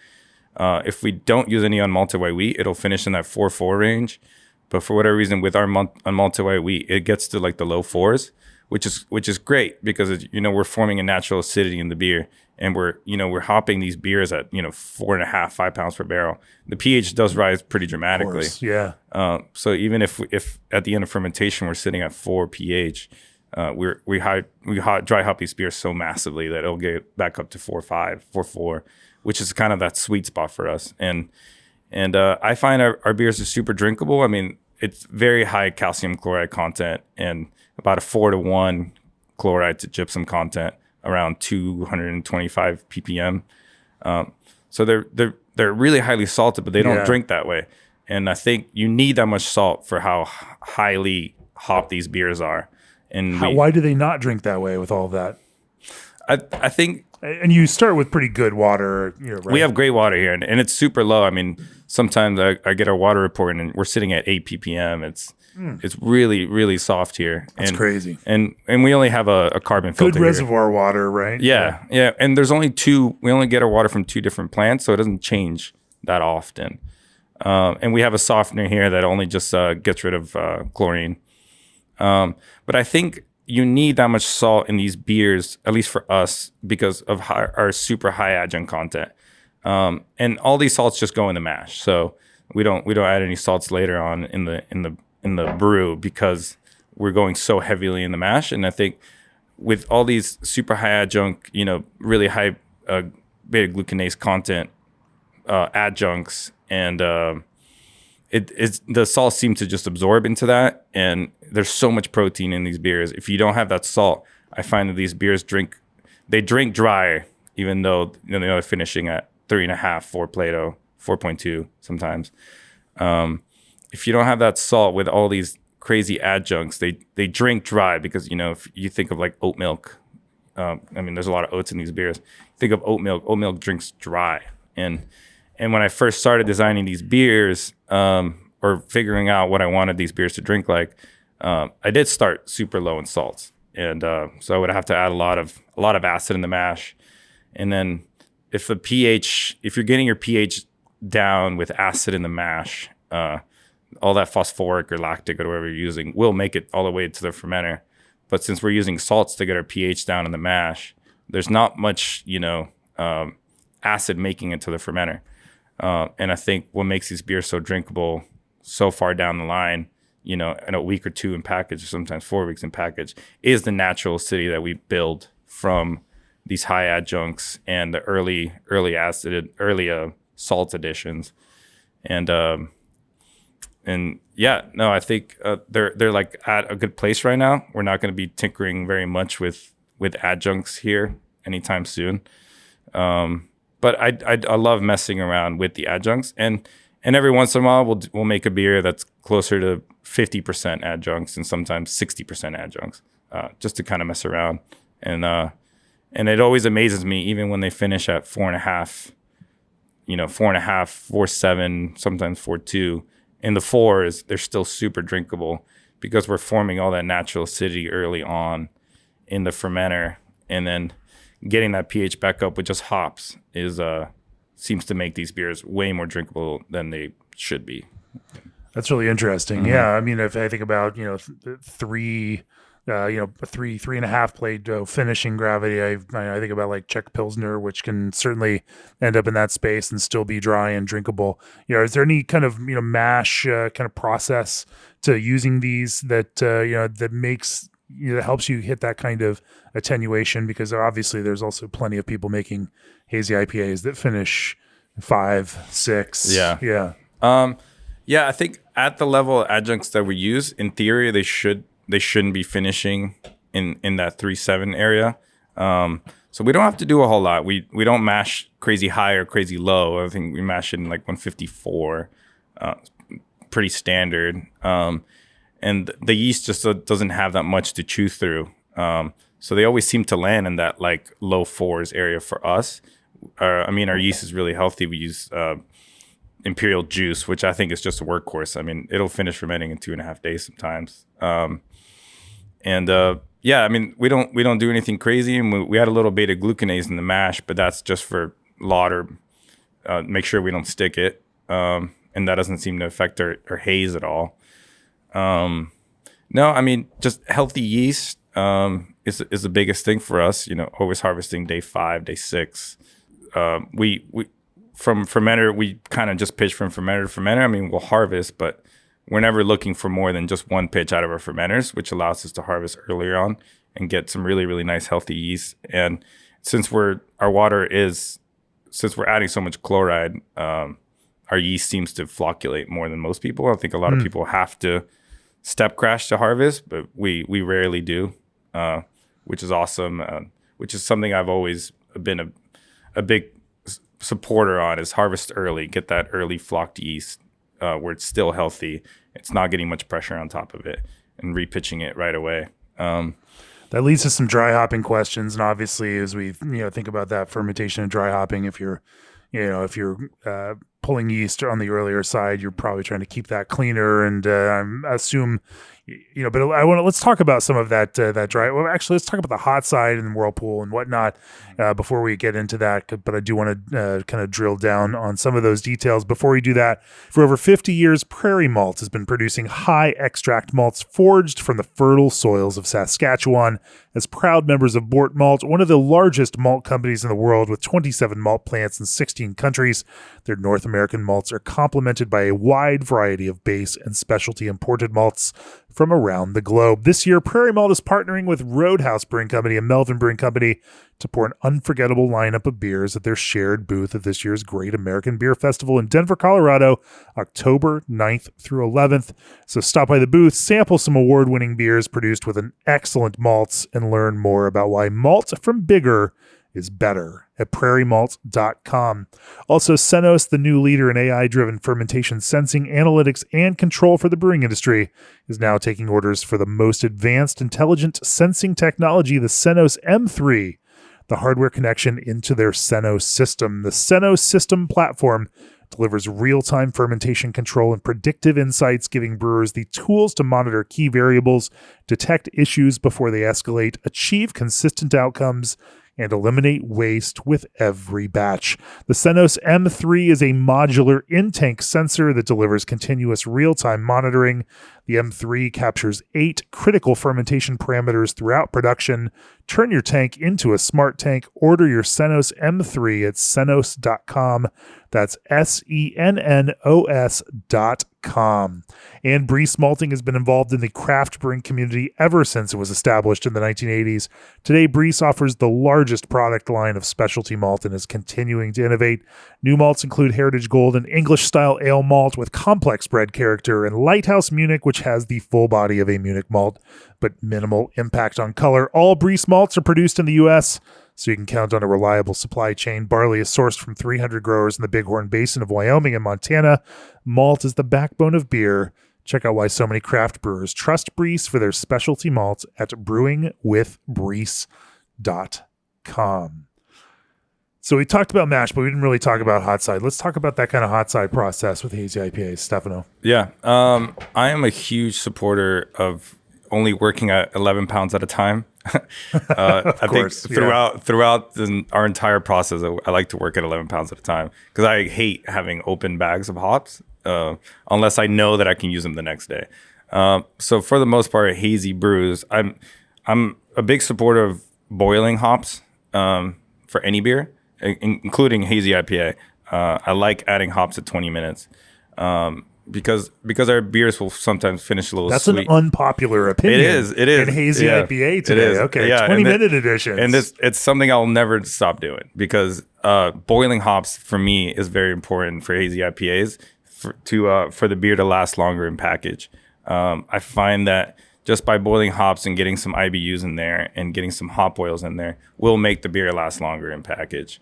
If we don't use any unmalted white wheat, it'll finish in that 4.4 range. But for whatever reason, with our unmalted white wheat, it gets to like the low 4s, which is great because it's, we're forming a natural acidity in the beer, and we're hopping these beers at 4.5, 5 pounds per barrel. The pH does rise pretty dramatically. Of course, yeah. So even if at the end of fermentation we're sitting at 4 pH, we dry hop these beers so massively that it'll get back up to 4.5, 4.4, which is kind of that sweet spot for us. And I find our beers are super drinkable. I mean, it's very high calcium chloride content and about a 4-to-1 chloride to gypsum content, around 225 ppm. So they're really highly salted, but they don't drink that way. And I think you need that much salt for how highly hopped these beers are. And why do they not drink that way with all of that? I think, and you start with pretty good water. Right? We have great water here, and it's super low. I mean, sometimes I get our water report, and we're sitting at 8 ppm. It's really, really soft here. That's crazy. And we only have a carbon filter. Good reservoir water, right? Yeah. And there's only we only get our water from 2 different plants, so it doesn't change that often. And we have a softener here that only just gets rid of chlorine. But I think you need that much salt in these beers, at least for us, because of our super high adjunct content. And all these salts just go in the mash, so we don't add any salts later on in the brew because we're going so heavily in the mash. And I think with all these super high adjunct, really high beta glucanase content adjuncts, and the salt seems to just absorb into that, and there's so much protein in these beers. If you don't have that salt, I find that these beers drink dry, even though they're finishing at 3.5, 4 Plato, 4.2 sometimes. If you don't have that salt with all these crazy adjuncts, they drink dry because if you think of like oat milk, I mean there's a lot of oats in these beers. Think of oat milk drinks dry, and when I first started designing these beers, or figuring out what I wanted these beers to drink like, I did start super low in salts, and so I would have to add a lot of acid in the mash, and then if you're getting your pH down with acid in the mash, all that phosphoric or lactic or whatever you're using will make it all the way to the fermenter. But since we're using salts to get our pH down in the mash, there's not much acid making it to the fermenter. And I think what makes these beers so drinkable so far down the line, in a week or 2 in package, or sometimes 4 weeks in package, is the natural acidity that we build from these high adjuncts and the early salt additions. I think they're like at a good place right now. We're not going to be tinkering very much with adjuncts here anytime soon. But I love messing around with the adjuncts, and every once in a while we'll make a beer that's closer to 50% adjuncts and sometimes 60% adjuncts, just to kind of mess around. And it always amazes me, even when they finish at 4.5, 4.5, 4.7, sometimes 4.2. In the 4s, they're still super drinkable because we're forming all that natural acidity early on in the fermenter, and then getting that pH back up with just hops seems to make these beers way more drinkable than they should be. That's really interesting. Mm-hmm. Yeah, I mean, if I think about 3.5 Plato finishing gravity, I think about like Czech Pilsner, which can certainly end up in that space and still be dry and drinkable. Is there any kind of mash kind of process to using these that that makes that helps you hit that kind of attenuation? Because obviously there's also plenty of people making hazy IPAs that finish 5, 6. Yeah. I think at the level of adjuncts that we use, in theory, they shouldn't be finishing in that 3.7 area. So we don't have to do a whole lot. We don't mash crazy high or crazy low. I think we mash it in like 154, pretty standard. And the yeast just doesn't have that much to chew through. So they always seem to land in that like low 4s area for us. Our yeast is really healthy. We use imperial juice, which I think is just a workhorse. I mean, it'll finish fermenting in 2.5 days sometimes. We don't do anything crazy. And we add a little beta glucanase in the mash, but that's just for lauter, make sure we don't stick it. And that doesn't seem to affect our haze at all. No, I mean, just healthy yeast. is the biggest thing for us. Always harvesting day 5, day 6. We from fermenter, we kind of just pitch from fermenter to fermenter. I mean, we'll harvest, but we're never looking for more than just one pitch out of our fermenters, which allows us to harvest earlier on and get some really, really nice healthy yeast. And since we're adding so much chloride, our yeast seems to flocculate more than most people. I think a lot of people have to step crash to harvest, but we rarely do, which is awesome. Which is something I've always been a big supporter on, is harvest early, get that early flocked yeast where it's still healthy. It's not getting much pressure on top of it, and repitching it right away. That leads to some dry hopping questions, and obviously, as we think about that fermentation and dry hopping, if you're pulling yeast on the earlier side, you're probably trying to keep that cleaner, and I assume, but let's talk about some of that dry. Well, actually, let's talk about the hot side and whirlpool and whatnot before we get into that. But I do want to kind of drill down on some of those details. Before we do that, for over 50 years, Prairie Malt has been producing high extract malts forged from the fertile soils of Saskatchewan. As proud members of Bort Malt, one of the largest malt companies in the world with 27 malt plants in 16 countries, their North American malts are complemented by a wide variety of base and specialty imported malts from around the globe. This year, Prairie Malt is partnering with Roadhouse Brewing Company and Melvin Brewing Company to pour an unforgettable lineup of beers at their shared booth at this year's Great American Beer Festival in Denver, Colorado, October 9th through 11th. So stop by the booth, sample some award-winning beers produced with an excellent malts, and learn more about why malt from bigger is better at prairiemalt.com. Also, Senos, the new leader in AI-driven fermentation sensing, analytics, and control for the brewing industry, is now taking orders for the most advanced intelligent sensing technology, the Senos M3, the hardware connection into their Senos system. The Senos system platform delivers real-time fermentation control and predictive insights, giving brewers the tools to monitor key variables, detect issues before they escalate, achieve consistent outcomes, and eliminate waste with every batch. The Senos M3 is a modular in-tank sensor that delivers continuous real-time monitoring. The M3 captures 8 critical fermentation parameters throughout production. Turn your tank into a smart tank. Order your Senos M3 at senos.com. That's SENNOS.com. And Brees Malting has been involved in the craft brewing community ever since it was established in the 1980s. Today, Brees offers the largest product line of specialty malt and is continuing to innovate. New malts include Heritage Gold, an English-style ale malt with complex bread character, and Lighthouse Munich, which has the full body of a Munich malt, but minimal impact on color. All Brees malts are produced in the U.S., so you can count on a reliable supply chain. Barley is sourced from 300 growers in the Bighorn Basin of Wyoming and Montana. Malt is the backbone of beer. Check out why so many craft brewers trust Brees for their specialty malt at brewingwithbrees.com. So we talked about mash, but we didn't really talk about hot side. Let's talk about that kind of hot side process with hazy IPAs, Stefano. Yeah, I am a huge supporter of only working at 11 pounds at a time. I think throughout our entire process, I like to work at 11 pounds at a time because I hate having open bags of hops unless I know that I can use them the next day. So for the most part, hazy brews, I'm a big supporter of boiling hops for any beer, including hazy IPA. I like adding hops at 20 minutes. Because our beers will sometimes finish a little sweet. That's an unpopular opinion. It is. In hazy IPA today. Okay, yeah, 20-minute editions. And it's something I'll never stop doing because boiling hops for me is very important for hazy IPAs for the beer to last longer in package. I find that just by boiling hops and getting some IBUs in there and getting some hop oils in there will make the beer last longer in package.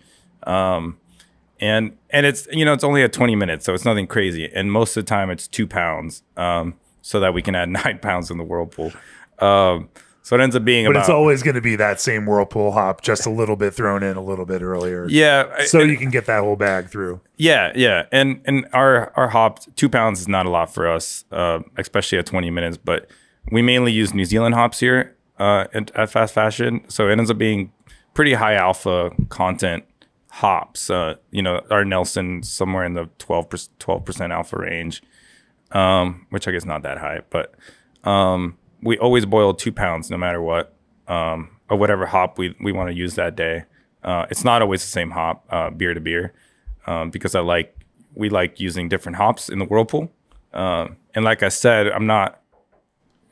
And it's, it's only at 20 minutes, so it's nothing crazy. And most of the time it's 2 pounds, so that we can add 9 pounds in the whirlpool. So it ends up being it's always going to be that same whirlpool hop, just a little bit thrown in a little bit earlier. Yeah. So you can get that whole bag through. Yeah. And our hop, 2 pounds is not a lot for us, especially at 20 minutes. But we mainly use New Zealand hops here at Fast Fashion. So it ends up being pretty high alpha content hops. Our Nelson somewhere in the 12% alpha range, which I guess not that high, but we always boil 2 pounds no matter what. or whatever hop we want to use that day. It's not always the same hop, beer to beer, because we like using different hops in the whirlpool. And like I said, I'm not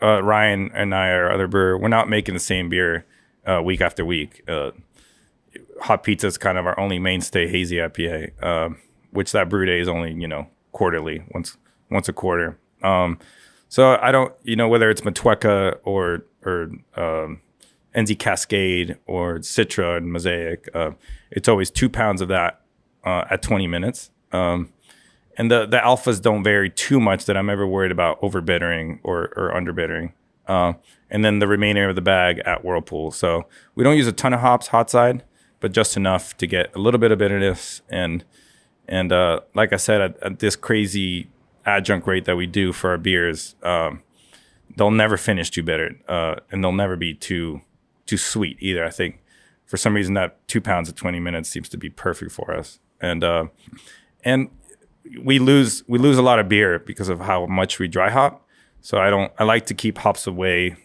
Ryan and I, our other brewer, we're not making the same beer week after week. Hot pizza is kind of our only mainstay hazy IPA, which that brew day is only quarterly, once a quarter. So I don't, whether it's Matueka or NZ Cascade or Citra and Mosaic, it's always 2 pounds of that at 20 minutes. And the alphas don't vary too much that I'm ever worried about overbittering or underbittering. And then the remainder of the bag at Whirlpool. So we don't use a ton of hops hot side, but just enough to get a little bit of bitterness. And like I said, at this crazy adjunct rate that we do for our beers, they'll never finish too bitter, and they'll never be too sweet either. I think for some reason that 2 pounds at 20 minutes seems to be perfect for us. And we lose a lot of beer because of how much we dry hop. So I like to keep hops away.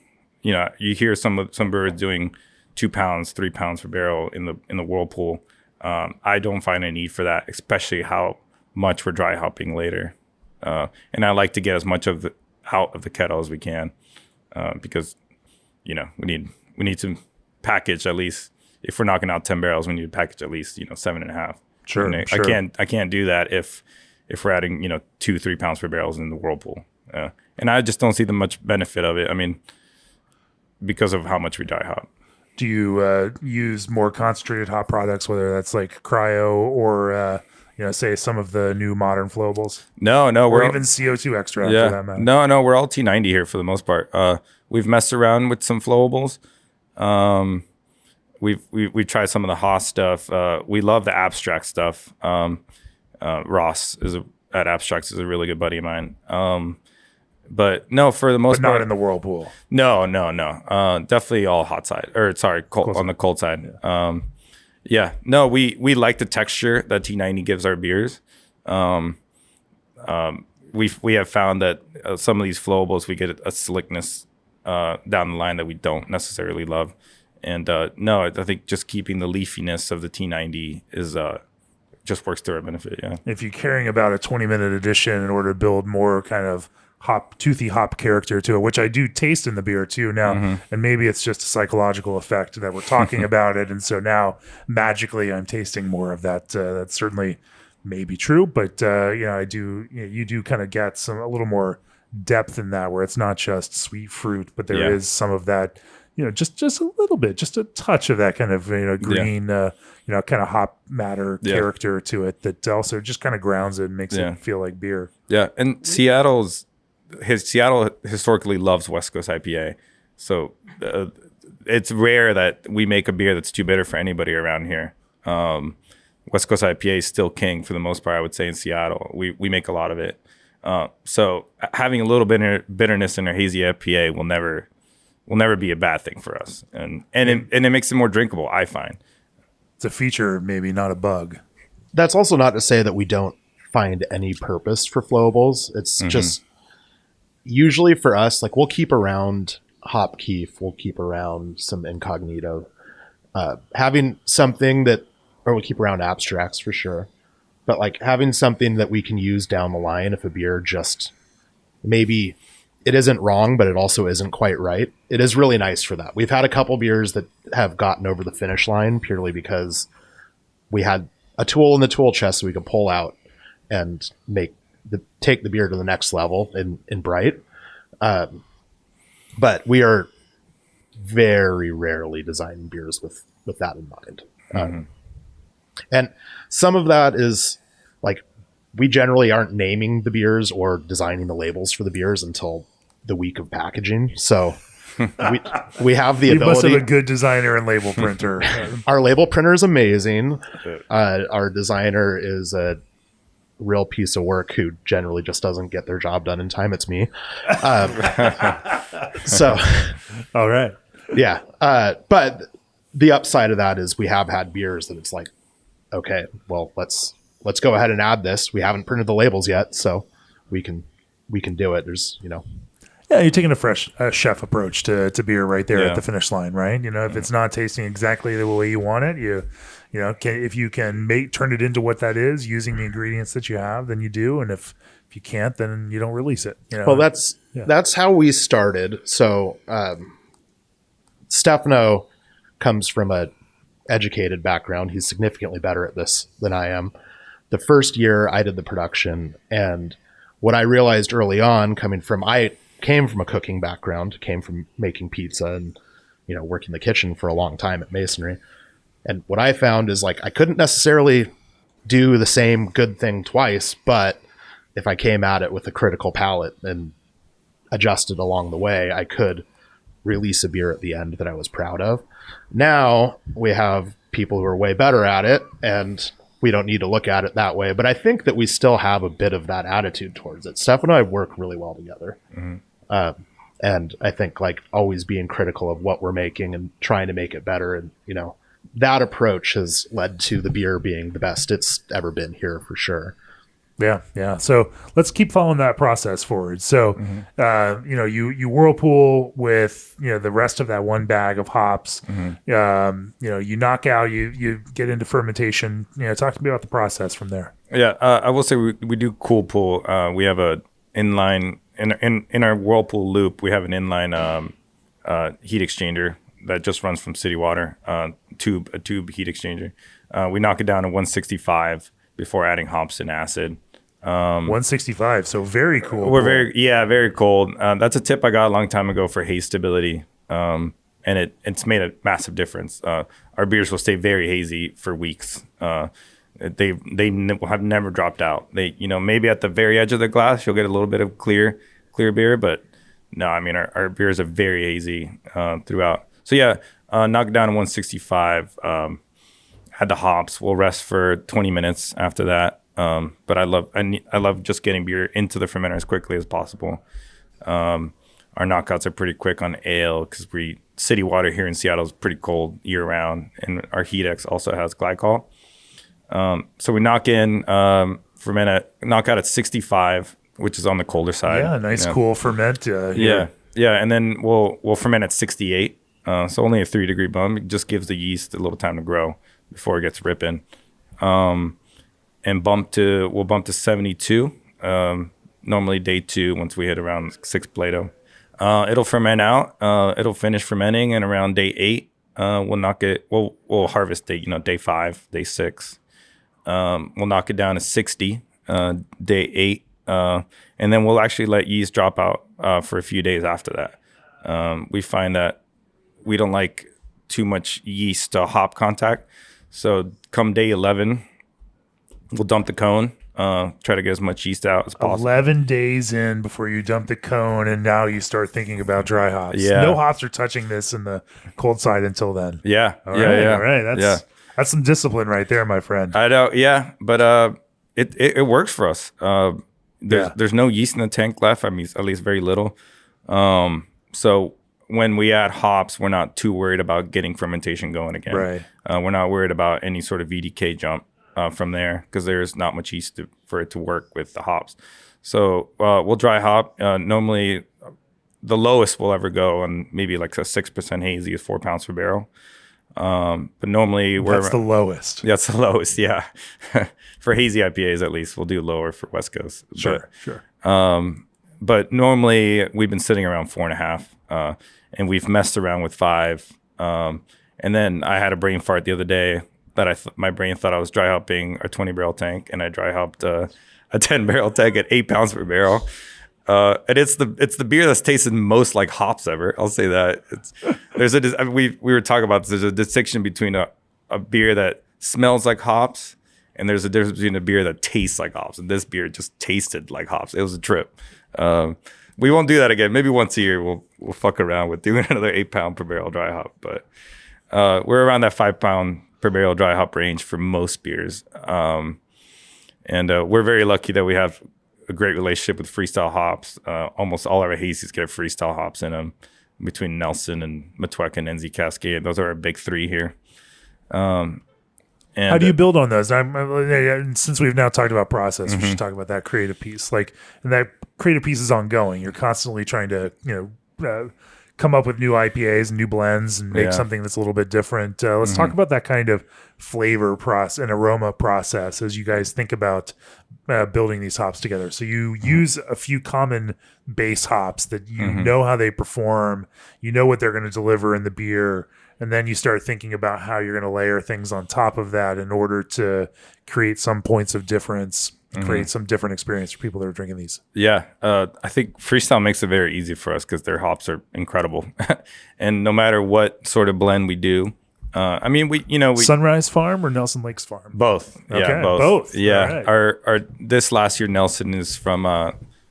You hear some brewers doing 2 pounds, 3 pounds per barrel in the Whirlpool. I don't find a need for that, especially how much we're dry hopping later. And I like to get as much of out of the kettle as we can, because we need to package at least. If we're knocking out 10 barrels, we need to package at least 7.5. Sure, and sure. I can't do that if we're adding 2-3 pounds per barrels in the Whirlpool. And I just don't see the much benefit of it. I mean, because of how much we dry hop. Do you use more concentrated hop products, whether that's like cryo or say some of the new modern flowables? No, or even CO2 extract for that matter. No, we're all T90 here for the most part. We've messed around with some flowables. We've tried some of the Haas stuff. We love the abstract stuff. Ross at Abstracts is a really good buddy of mine. But no, for the most part, not in the Whirlpool. No. Definitely all hot side, or sorry, cold on the cold side. Yeah. No, we like the texture that T90 gives our beers. We have found that some of these flowables, we get a slickness down the line that we don't necessarily love. And no, I think just keeping the leafiness of the T90 is just works to our benefit. Yeah. If you're caring about a 20-minute addition in order to build more kind of toothy hop character to it, which I do taste in the beer too now, and maybe it's just a psychological effect that we're talking about it, and so now magically I'm tasting more of that. That's certainly maybe true, but you do kind of get a little more depth in that, where it's not just sweet fruit, but there is some of that. Just a little bit, just a touch of that kind of green, kind of hop matter character to it that also just kind of grounds it and makes it feel like beer. Yeah, and Seattle historically loves West Coast IPA, so it's rare that we make a beer that's too bitter for anybody around here. West Coast IPA is still king for the most part, I would say. In Seattle, we make a lot of it. So having a little bit bitterness in our hazy IPA will never be a bad thing for us, and it makes it more drinkable, I find. It's a feature, maybe not a bug. That's also not to say that we don't find any purpose for flowables. It's just usually for us, like, we'll keep around hop keef, we'll keep around some incognito, having something we'll keep around abstracts for sure, but like having something that we can use down the line if a beer just maybe it isn't wrong, but it also isn't quite right. It is really nice for that. We've had a couple beers that have gotten over the finish line purely because we had a tool in the tool chest so we could pull out and take the beer to the next level in bright. But we are very rarely designing beers with that in mind. And some of that is like, we generally aren't naming the beers or designing the labels for the beers until the week of packaging. So we have the ability. We must have a good designer and label printer. Our label printer is amazing. Our designer is a real piece of work who generally just doesn't get their job done in time. It's me. So, all right. Yeah. But the upside of that is we have had beers that it's like, okay, well, let's go ahead and add this. We haven't printed the labels yet, so we can do it. There's, Yeah, you're taking a fresh chef approach to beer right there Yeah. at the finish line, right? You know, if it's not tasting exactly the way you want it, you know, if you can turn it into what that is using the ingredients that you have, then you do, and if you can't, then you don't release it. You know, Well, that's how we started. So Stefano comes from a educated background. He's significantly better at this than I am. The first year I did the production, and what I realized early on, I came from a cooking background, came from making pizza and, you know, working the kitchen for a long time at masonry. And what I found is like I couldn't necessarily do the same good thing twice, but if I came at it with a critical palate and adjusted along the way, I could release a beer at the end that I was proud of. Now we have people who are way better at it, and we don't need to look at it that way. But I think that we still have a bit of that attitude towards it. Steph and I work really well together. And I think like always being critical of what we're making and trying to make it better. And, you know, that approach has led to the beer being the best it's ever been here for sure. Yeah. So let's keep following that process forward. So, you know, you whirlpool with, you know, the rest of that one bag of hops. You know, you knock out, you get into fermentation. You know, talk to me about the process from there. Yeah, I will say we do cool pool. We have a inline in our whirlpool loop. We have an inline heat exchanger that just runs from city water, a tube heat exchanger. We knock it down to 165 before adding hops and acid. 165, so very cool. We're very cold. That's a tip I got a long time ago for haze stability, and it's made a massive difference. Our beers will stay very hazy for weeks. They have never dropped out. They, you know, maybe at the very edge of the glass you'll get a little bit of clear beer, but no, I mean our beers are very hazy throughout. So yeah, knock it down to 165. Add the hops. We'll rest for 20 minutes after that. But I love just getting beer into the fermenter as quickly as possible. Our knockouts are pretty quick on ale because city water here in Seattle is pretty cold year round, and our Heatex also has glycol. So we knock out at 65, which is on the colder side. Yeah, nice cool ferment. Yeah, and then we'll ferment at 68. So only a 3-degree bump. It just gives the yeast a little time to grow before it gets ripping. And we'll bump to 72. Normally day 2 once we hit around 6 Plato. It'll ferment out. It'll finish fermenting, and around day 8, we'll harvest day 5, day 6. We'll knock it down to 60, day 8. And then we'll actually let yeast drop out for a few days after that. We find that we don't like too much yeast to hop contact. So come day 11, we'll dump the cone, try to get as much yeast out as possible. 11 days in before you dump the cone, and now you start thinking about dry hops. Yeah. No hops are touching this in the cold side until then. Yeah. All right. That's That's some discipline right there, my friend. I know. Yeah. But it works for us. There's no yeast in the tank left. I mean, at least very little. So when we add hops, we're not too worried about getting fermentation going again. Right. We're not worried about any sort of VDK jump from there because there's not much yeast for it to work with the hops. So we'll dry hop. Normally, the lowest we'll ever go on maybe like a 6% hazy is 4 pounds per barrel. But normally that's the lowest. That's the lowest, yeah. For hazy IPAs, at least, we'll do lower for West Coast. Sure. But normally we've been sitting around 4.5, and we've messed around with 5. And then I had a brain fart the other day that my brain thought I was dry hopping a 20-barrel tank, and I dry hopped a 10-barrel tank at 8 pounds per barrel. And it's the beer that's tasted most like hops ever. I'll say that. We were talking about this. There's a distinction between a beer that smells like hops, and there's a difference between a beer that tastes like hops. And this beer just tasted like hops. It was a trip. We won't do that again. Maybe once a year we'll fuck around with doing another 8 pound per barrel dry hop. But we're around that 5 pound per barrel dry hop range for most beers. And we're very lucky that we have a great relationship with Freestyle Hops. Almost all our hazies get Freestyle Hops in them, between Nelson and Metueken and NZ Cascade. Those are our big 3 here. And how do you build on those? Since we've now talked about process, we should talk about that creative piece. Like, and that creative piece is ongoing. You're constantly trying to, come up with new IPAs and new blends and make something that's a little bit different. Let's talk about that kind of flavor process and aroma process as you guys think about building these hops together. So you use a few common base hops that you know how they perform, you know what they're going to deliver in the beer, and then you start thinking about how you're going to layer things on top of that in order to create some points of difference, create some different experience for people that are drinking these. Yeah, I think Freestyle makes it very easy for us because their hops are incredible, and no matter what sort of blend we do, we Sunrise Farm or Nelson Lakes Farm? Both. Okay, Yeah, both. Yeah, All right. our this last year Nelson is from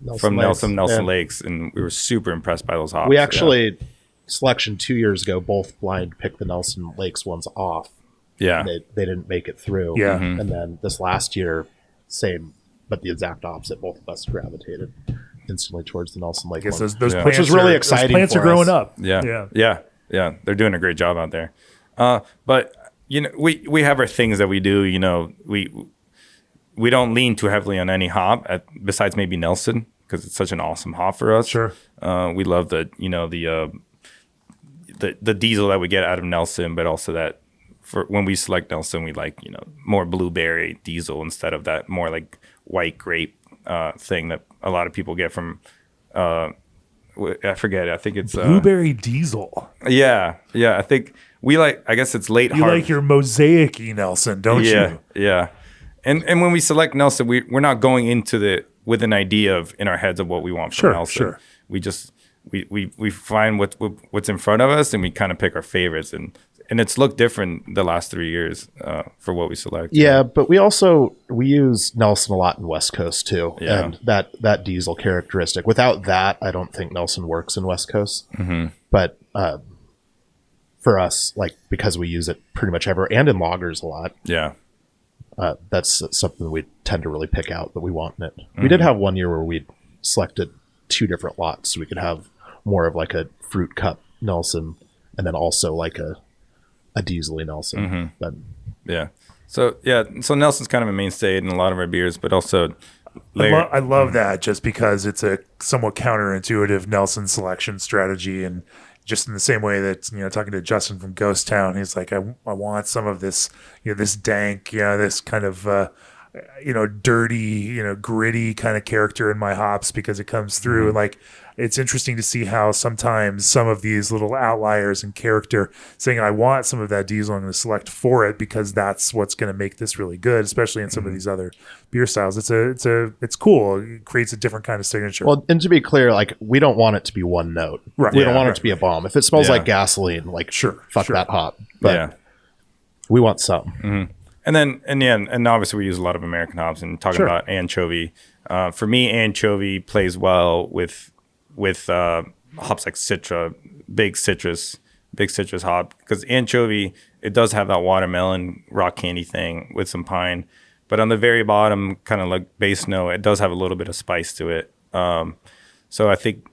Nelson Lakes, and we were super impressed by those hops. We actually selection 2 years ago, both blind picked the Nelson Lakes ones off. Yeah, they didn't make it through. Yeah, and then this last year, same, but the exact opposite. Both of us gravitated instantly towards the Nelson Lake one, those plants, which was really exciting. Those plants for are growing us. up. Yeah. They're doing a great job out there. But we have our things that we do. We don't lean too heavily on any hop besides maybe Nelson because it's such an awesome hop for us. Sure. We love the diesel that we get out of Nelson, but also that for when we select Nelson, we like more blueberry diesel instead of that more like white grape thing that a lot of people get from. I forget. I think it's blueberry diesel. Yeah. I think we like. I guess it's late. You like your mosaic-y Nelson, don't you? Yeah. And when we select Nelson, we're not going into with an idea in our heads of what we want from Nelson. Sure. We just we find what's in front of us and we kind of pick our favorites and it's looked different the last 3 years for what we select. Yeah, but we use Nelson a lot in West Coast too, and that diesel characteristic. Without that, I don't think Nelson works in West Coast. Mm-hmm. But for us, like because we use it pretty much ever and in lagers a lot. Yeah, that's something we tend to really pick out that we want in it. Mm-hmm. We did have 1 year where we selected 2 different lots, so we could have more of like a fruit cup Nelson, and then also like a diesel Nelson. Mm-hmm. But so Nelson's kind of a mainstay in a lot of our beers, but also I love that just because it's a somewhat counterintuitive Nelson selection strategy, and just in the same way that talking to Justin from Ghost Town, he's like, I want some of this this dank, this kind of dirty, gritty kind of character in my hops because it comes through. Mm-hmm. Like, it's interesting to see how sometimes some of these little outliers in character saying, I want some of that diesel, I'm going to select for it because that's what's going to make this really good, especially in some of these other beer styles. It's cool. It creates a different kind of signature. Well, and to be clear, like we don't want it to be one note. Right. We don't want it to be a bomb. If it smells like gasoline, like fuck that hop. But we want some. Mm-hmm. And obviously we use a lot of American hops and talking about Anchovy. For me, Anchovy plays well with hops like Citra, big citrus hop, because Anchovy, it does have that watermelon rock candy thing with some pine, but on the very bottom, kind of like base note, it does have a little bit of spice to it. So I think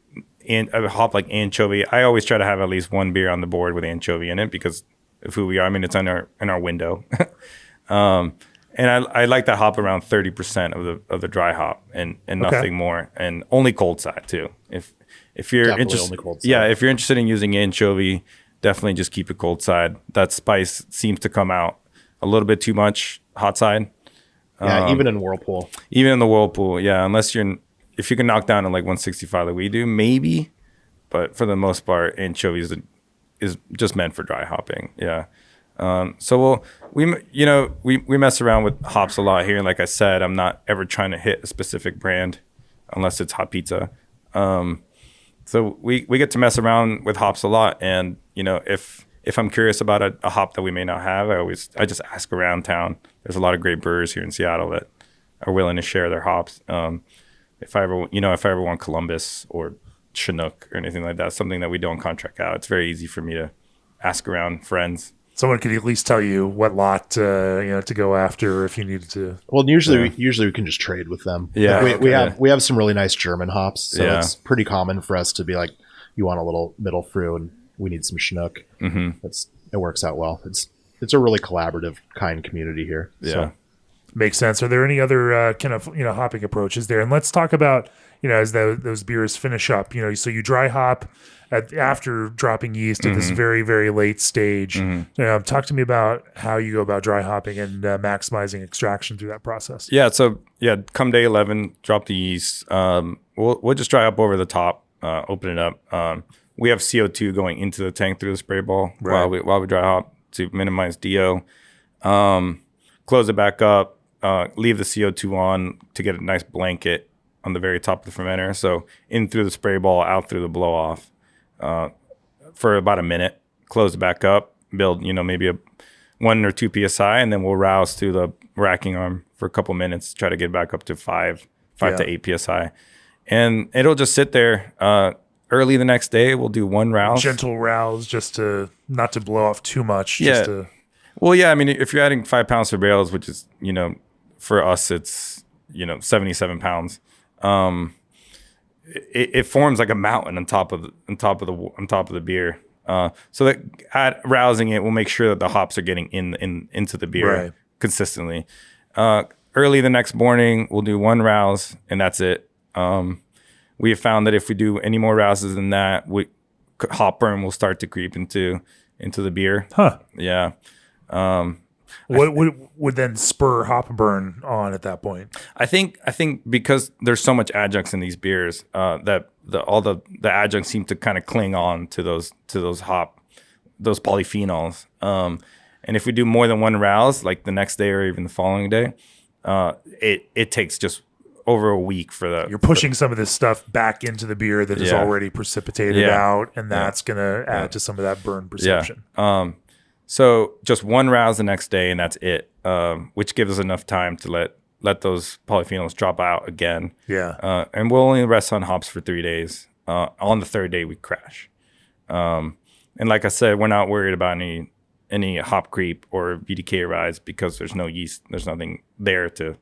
a hop like Anchovy, I always try to have at least one beer on the board with Anchovy in it because of who we are. I mean, it's in our window. And I like that hop around 30% of the dry hop and nothing more, and only cold side too. If you're interested, if you're interested in using Anchovy, definitely just keep it cold side. That spice seems to come out a little bit too much hot side. Even in Whirlpool. Even in the Whirlpool, unless if you can knock down to like 165 like we do, maybe. But for the most part, Anchovy is just meant for dry hopping. Yeah. So we mess around with hops a lot here. And like I said, I'm not ever trying to hit a specific brand unless it's hot pizza. So we get to mess around with hops a lot. And, if I'm curious about a hop that we may not have, I just ask around town. There's a lot of great brewers here in Seattle that are willing to share their hops. If I ever want Columbus or Chinook or anything like that, something that we don't contract out, it's very easy for me to ask around friends. Someone could at least tell you what lot to go after if you needed to. Well, usually we can just trade with them. Yeah, we have some really nice German hops, so it's pretty common for us to be like, you want a little middle fruit, and we need some Chinook. Mm-hmm. It works out well. it's a really collaborative kind community here. Yeah. So, Makes sense. Are there any other kind of hopping approaches there? And let's talk about as those beers finish up. So you dry hop after dropping yeast at this very, very late stage. Talk to me about how you go about dry hopping and maximizing extraction through that process. Yeah. So come day 11, drop the yeast. We'll just dry up over the top, open it up. We have CO2 going into the tank through the spray ball while we dry hop to minimize DO. Close it back up. Leave the CO2 on to get a nice blanket on the very top of the fermenter. So in through the spray ball, out through the blow off for about a minute. Close it back up. Build maybe a 1 or 2 psi, and then we'll rouse through the racking arm for a couple minutes. Try to get back up to 5 to 8 psi, and it'll just sit there. Early the next day, we'll do one rouse. Gentle rouse, just to not to blow off too much. Yeah. Just to... Well, yeah. I mean, if you're adding 5 pounds per barrels, which is for us it's 77 pounds. It forms like a mountain on top of the beer. So that rousing it will make sure that the hops are getting into the beer consistently. Early the next morning, we'll do one rouse, and that's it. We have found that if we do any more rouses than that, hop burn will start to creep into the beer. Huh. Yeah. What would then spur hop burn on at that point? I think because there's so much adjuncts in these beers that all the adjuncts seem to kind of cling on to those polyphenols. And if we do more than one rouse, like the next day or even the following day, it takes just over a week for the. You're pushing some of this stuff back into the beer that is already precipitated out, and that's going to add to some of that burn perception. Yeah. So just one rouse the next day, and that's it, which gives us enough time to let those polyphenols drop out again. Yeah. And we'll only rest on hops for 3 days. On the third day, we crash. And like I said, we're not worried about any hop creep or VDK rise because there's no yeast. There's nothing there to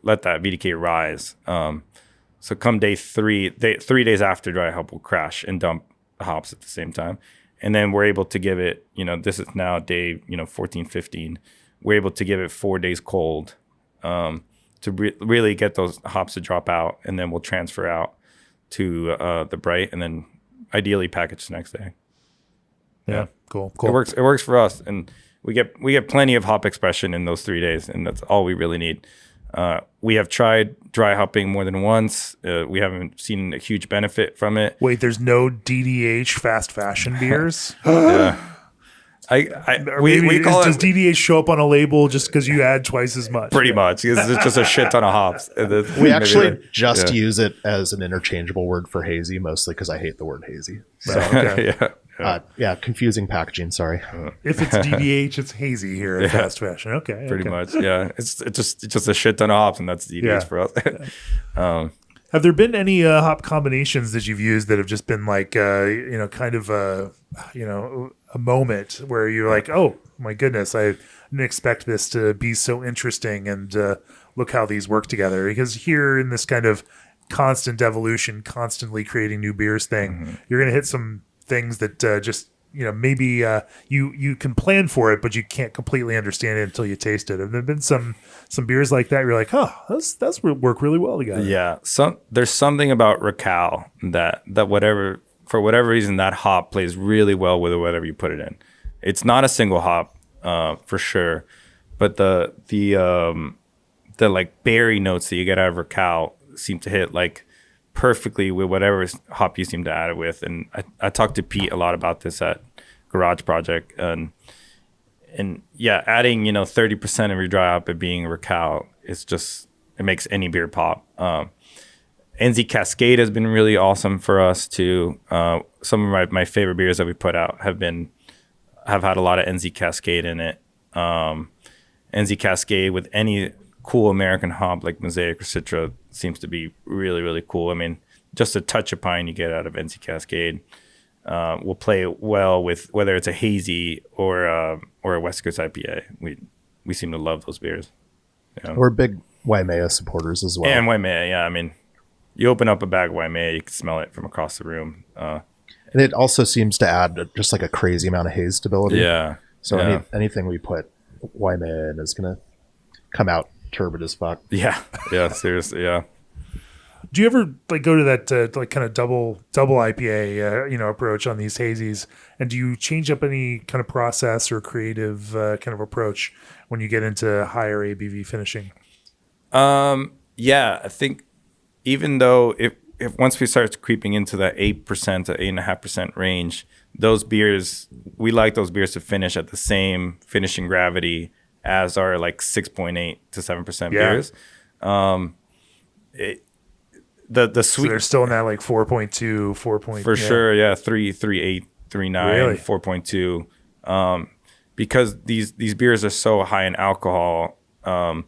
let that VDK rise. So come day 3 days after dry hop, we'll crash and dump the hops at the same time. And then we're able to give it, this is now day, 14, 15. We're able to give it 4 days cold to really get those hops to drop out. And then we'll transfer out to the bright and then ideally package the next day. Yeah. Cool. It works for us. And we get plenty of hop expression in those 3 days. And that's all we really need. We have tried dry hopping more than once. We haven't seen a huge benefit from it. Wait, there's no DDH fast fashion beers? Yeah. We call does it DDH show up on a label just because you add twice as much? pretty much. It's just a shit ton of hops. We actually use it as an interchangeable word for hazy, mostly because I hate the word hazy. So, confusing packaging. Sorry. If it's DDH, it's hazy here in fast fashion. Okay, pretty much. Yeah, it's just a shit ton of hops, and that's DDH for us. Have there been any hop combinations that you've used that have just been like, kind of a moment where you're like, oh my goodness, I didn't expect this to be so interesting, and look how these work together. Because here in this kind of constant evolution, constantly creating new beers thing, you're going to hit some things that just maybe you can plan for it, but you can't completely understand it until you taste it. Have there been some beers like that? You're like, oh, that's work really well together. Yeah, there's something about Racal that for whatever reason that hop plays really well with whatever you put it in. It's not a single hop for sure, but the like berry notes that you get out of Racal seem to hit like perfectly with whatever hop you seem to add it with. And I talked to Pete a lot about this at Garage Project, and yeah, adding 30% of your dry hop at being Racal is just, it makes any beer pop. NZ Cascade has been really awesome for us too. Some of my favorite beers that we put out have had a lot of NZ Cascade in it. NZ Cascade with any cool American hop like Mosaic or Citra seems to be really, really cool. I mean, just a touch of pine you get out of NZ Cascade will play well with whether it's a hazy or a West Coast IPA. We seem to love those beers. We're big Waimea supporters as well. And Waimea, yeah. I mean, you open up a bag of Waimea, you can smell it from across the room. And it also seems to add just like a crazy amount of haze stability. Yeah. So Yeah. anything we put Waimea in is gonna come out turbid as fuck. Yeah. Yeah. Seriously. Yeah. Do you ever like go to that like kind of double IPA approach on these hazies, and do you change up any kind of process or creative kind of approach when you get into higher ABV finishing? Yeah. I think even though if once we start creeping into that 8% to 8.5% range, those beers, we like those beers to finish at the same finishing gravity as our like 6.8 to 7% beers. The So sweet, they're still in that like 4.2, 4. for sure, yeah, 3.8, 3.9, Really? 4.2. Because these beers are so high in alcohol. I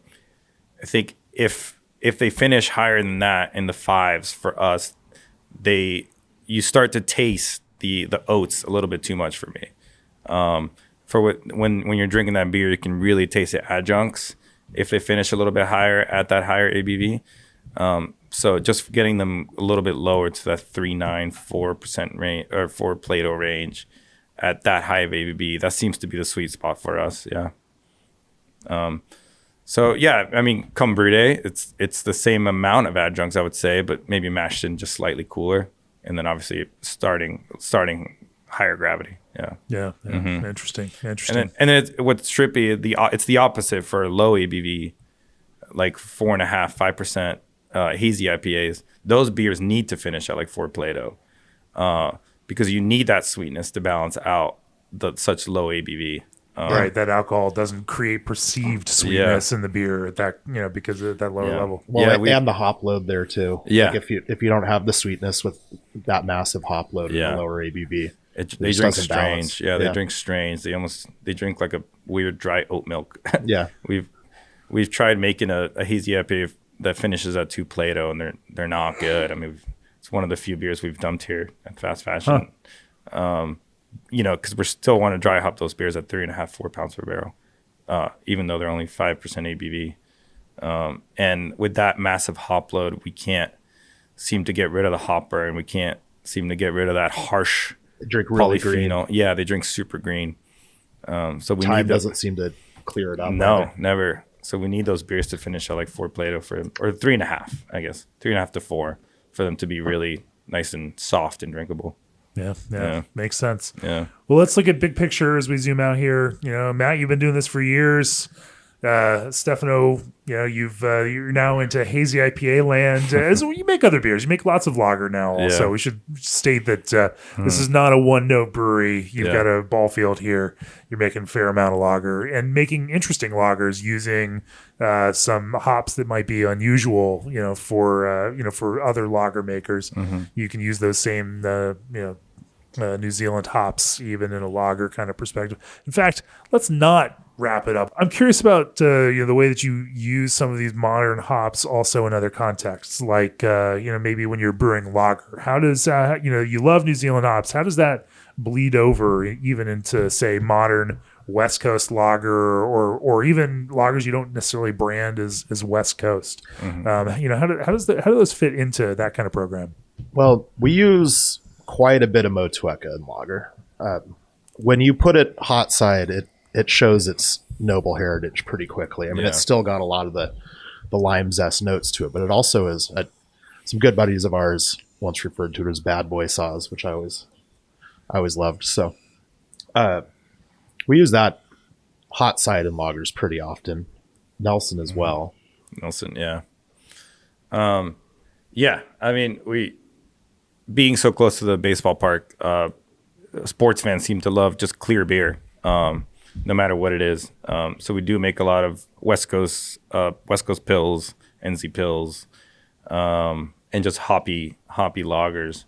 think if they finish higher than that in the fives for us, you start to taste the oats a little bit too much for me. When you're drinking that beer, you can really taste the adjuncts if they finish a little bit higher at that higher ABV. So just getting them a little bit lower to that 3.9, 4% range or 4 Plato range at that high of ABV, that seems to be the sweet spot for us. Yeah. So yeah, I mean, come brew day, it's the same amount of adjuncts, I would say, but maybe mashed in just slightly cooler, and then obviously starting higher gravity. Yeah. Yeah. Interesting. And then what's trippy, it's the opposite for low ABV, like 4.5, 5% hazy IPAs. Those beers need to finish at like 4 Plato, because you need that sweetness to balance out such low ABV. Right, that alcohol doesn't create perceived sweetness in the beer at that, because of that lower level. Well, and the hop load there too. Yeah. Like if you don't have the sweetness with that massive hop load and the lower ABV, they drink strange. Yeah, they drink strange. They drink like a weird dry oat milk. Yeah. We've tried making a hazy IPA that finishes at 2 Plato, and they're not good. I mean, it's one of the few beers we've dumped here at Fast Fashion. Because we still want to dry hop those beers at 3.5, 4 pounds per barrel, even though they're only 5% ABV. And with that massive hop load, we can't seem to get rid of the hop burn. We can't seem to get rid of that harsh drink really green. polyphenol. Yeah, they drink super green. So Time doesn't seem to clear it up. No, either. never. So we need those beers to finish at like 4 Plato or 3.5, I guess, 3.5 to 4 for them to be really nice and soft and drinkable. Yeah. Makes sense. Yeah. Well, let's look at big picture as we zoom out here. Matt, you've been doing this for years. Stefano, you're now into hazy IPA land. As you make other beers, you make lots of lager now. Also, we should state that this is not a one-note brewery. You've got a ball field here. You're making a fair amount of lager and making interesting lagers using some hops that might be unusual, for other lager makers. You can use those same, New Zealand hops, even in a lager kind of perspective. In fact, let's not wrap it up. I'm curious about the way that you use some of these modern hops also in other contexts, like maybe when you're brewing lager. How does you love New Zealand hops? How does that bleed over even into, say, modern West Coast lager or even lagers you don't necessarily brand as West Coast? How do those fit into that kind of program? Well, we use quite a bit of Motueka in lager. When you put it hot side, it shows its noble heritage pretty quickly. I mean, it's still got a lot of the lime zest notes to it, but it also is. Some good buddies of ours once referred to it as bad boy saws, which I always loved. So we use that hot side in lagers pretty often. Nelson as well. Nelson, yeah. I mean, being so close to the baseball park, sports fans seem to love just clear beer, no matter what it is. So we do make a lot of West Coast pills, NZ pills, and just hoppy lagers.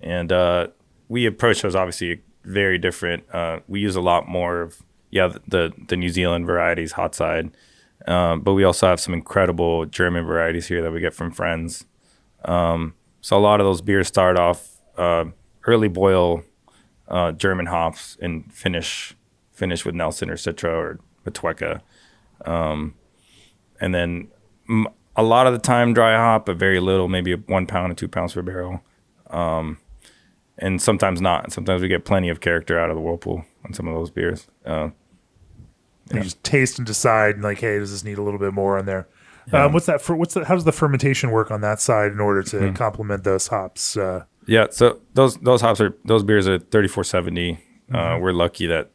And we approach those obviously very different. We use a lot more of the New Zealand varieties, hot side, but we also have some incredible German varieties here that we get from friends. So a lot of those beers start off early boil German hops and finish with Nelson or Citra or Motueka. And then a lot of the time dry hop, but very little, maybe 1 pound or 2 pounds per barrel. And sometimes not. Sometimes we get plenty of character out of the whirlpool on some of those beers. And you just taste and decide, like, hey, does this need a little bit more on there? Yeah. How does the fermentation work on that side in order to complement those hops? Yeah, so those beers are 3470. We're lucky that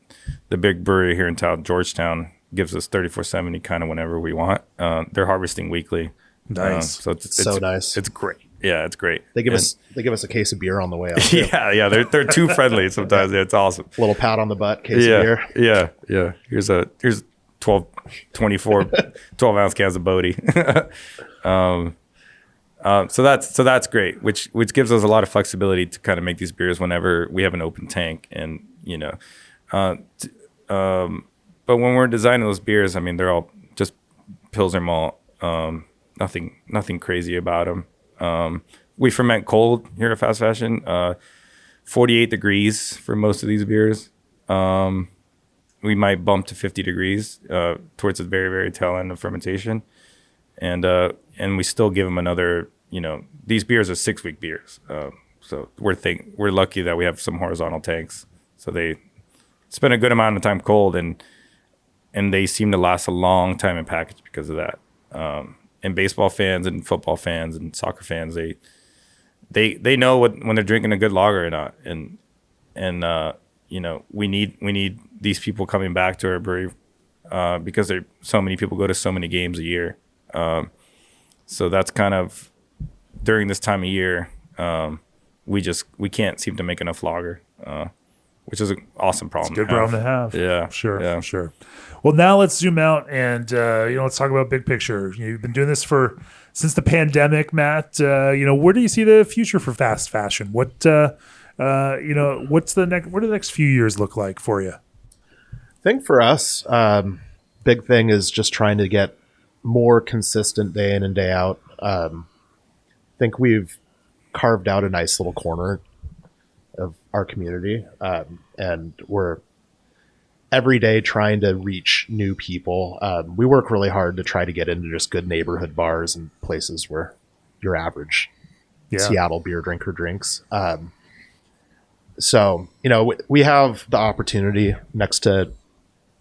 the big brewery here in town, Georgetown, gives us 3470 kind of whenever we want. They're harvesting weekly. Nice. So it's so nice. It's great. Yeah, it's great. They give us a case of beer on the way out. Too. Yeah, they're too friendly sometimes. Yeah, it's awesome. A little pat on the butt, case of beer. Yeah. Here's 12 ounce cans of Bodie. So that's great, which gives us a lot of flexibility to kind of make these beers whenever we have an open tank, and but when we're designing those beers, I mean, they're all just Pilsner malt, nothing crazy about them. We ferment cold here at Fast Fashion, 48 degrees for most of these beers. We might bump to 50 degrees towards the very, very tail end of fermentation. And we still give them another, these beers are 6-week beers. So we're lucky that we have some horizontal tanks. So they spend a good amount of time cold, and they seem to last a long time in package because of that. And baseball fans and football fans and soccer fans, they know when they're drinking a good lager or not. And we need these people coming back to our brewery because so many people go to so many games a year. So that's kind of during this time of year, we can't seem to make enough lager, which is an awesome problem. It's a good problem to have. Yeah, sure. Well, now let's zoom out and let's talk about big picture. You've been doing this since the pandemic, Matt. Where do you see the future for fast fashion? What do the next few years look like for you? I think for us, big thing is just trying to get more consistent day in and day out. I think we've carved out a nice little corner of our community, and we're every day trying to reach new people. We work really hard to try to get into just good neighborhood bars and places where your average Seattle beer drinker drinks. So, we have the opportunity next to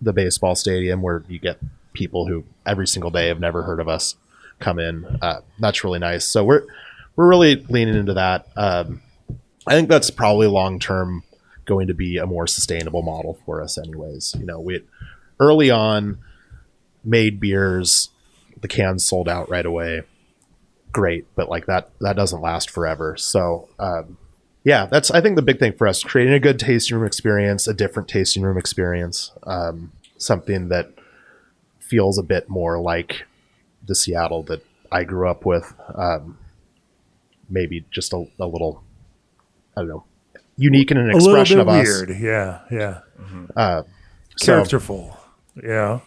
the baseball stadium where you get people who every single day have never heard of us come in. That's really nice. So we're really leaning into that. I think that's probably long-term going to be a more sustainable model for us anyways. We early on made beers, the cans sold out right away. Great. But like that doesn't last forever. So, that's, I think, the big thing for us, creating a good tasting room experience, a different tasting room experience, something that feels a bit more like the Seattle that I grew up with. Maybe just a little, I don't know, unique in an expression of us. Weird. Yeah. Mm-hmm. Characterful. Yeah.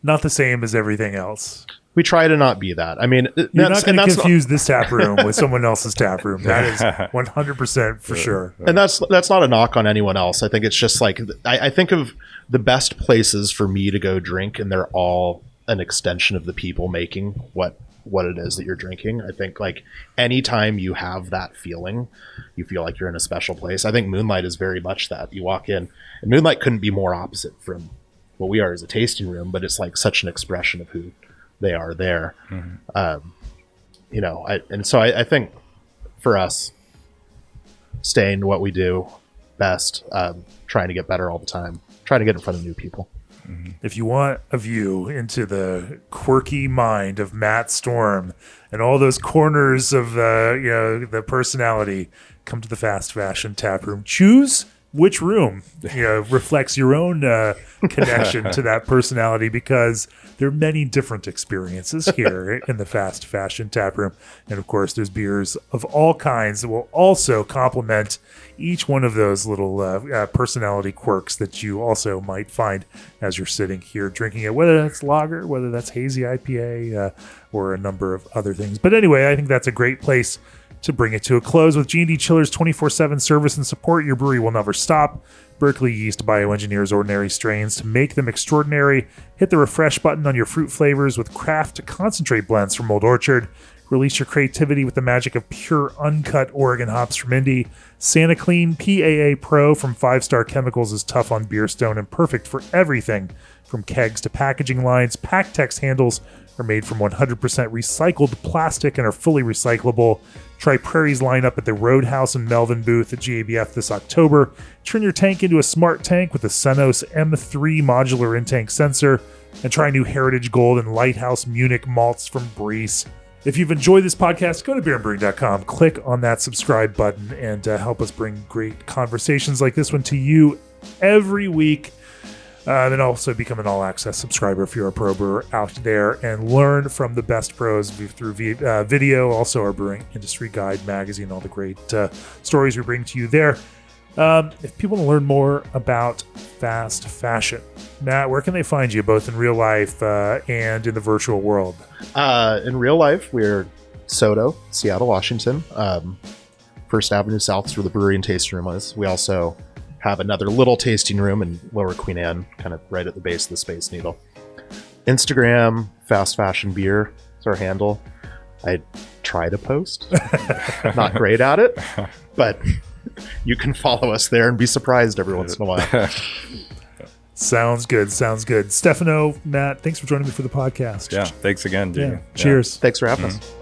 Not the same as everything else. We try to not be that. I mean, you're not going to confuse this tap room with someone else's tap room. That is 100% for sure. And that's not a knock on anyone else. I think it's just like, I think of the best places for me to go drink, and they're all an extension of the people making what it is that you're drinking. I think like anytime you have that feeling, you feel like you're in a special place. I think Moonlight is very much that. You walk in, and Moonlight couldn't be more opposite from what we are as a tasting room, but it's like such an expression of who they are there. Mm-hmm. I think for us, staying what we do best, trying to get better all the time, trying to get in front of new people. Mm-hmm. If you want a view into the quirky mind of Matt Storm and all those corners of the personality, come to the Fast Fashion Tap Room. Choose which room reflects your own connection to that personality, because there are many different experiences here in the Fast Fashion Tap Room. And of course, there's beers of all kinds that will also complement each one of those little personality quirks that you also might find as you're sitting here drinking it, whether that's lager, whether that's hazy IPA, or a number of other things. But anyway, I think that's a great place to bring it to a close. With G&D Chiller's 24/7 service and support, your brewery will never stop. Berkeley Yeast bioengineers ordinary strains to make them extraordinary. Hit the refresh button on your fruit flavors with craft concentrate blends from Old Orchard. Release your creativity with the magic of pure, uncut Oregon hops from Indy. Santa Clean PAA Pro from 5 Star Chemicals is tough on beer stone and perfect for everything from kegs to packaging lines. PackTex handles are made from 100% recycled plastic and are fully recyclable. Try Prairie's lineup at the Roadhouse and Melvin booth at GABF this October. Turn your tank into a smart tank with the Senos M3 modular in-tank sensor. And try new Heritage Gold and Lighthouse Munich malts from Breeze. If you've enjoyed this podcast, go to beerandbrewing.com, click on that subscribe button, and help us bring great conversations like this one to you every week. Then also become an all-access subscriber if you're a pro brewer out there, and learn from the best pros through video, also our Brewing Industry Guide magazine, all the great stories we bring to you there. If people want to learn more about fast fashion, Matt, where can they find you, both in real life and in the virtual world? In real life, we're SoDo, Seattle, Washington. First Avenue South is where the brewery and tasting room is. We also have another little tasting room in Lower Queen Anne, kind of right at the base of the Space Needle. Instagram, Fast Fashion Beer is our handle. I try to post. Not great at it, but you can follow us there and be surprised every once in a while. Sounds good. Stefano, Matt, thanks for joining me for the podcast. Yeah, thanks again, dude. Yeah. Cheers. Thanks for having us.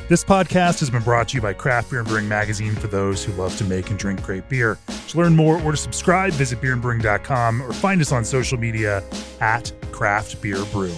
This podcast has been brought to you by Craft Beer and Brewing Magazine for those who love to make and drink great beer. To learn more or to subscribe, visit beerandbrewing.com or find us on social media at Craft Beer Brew.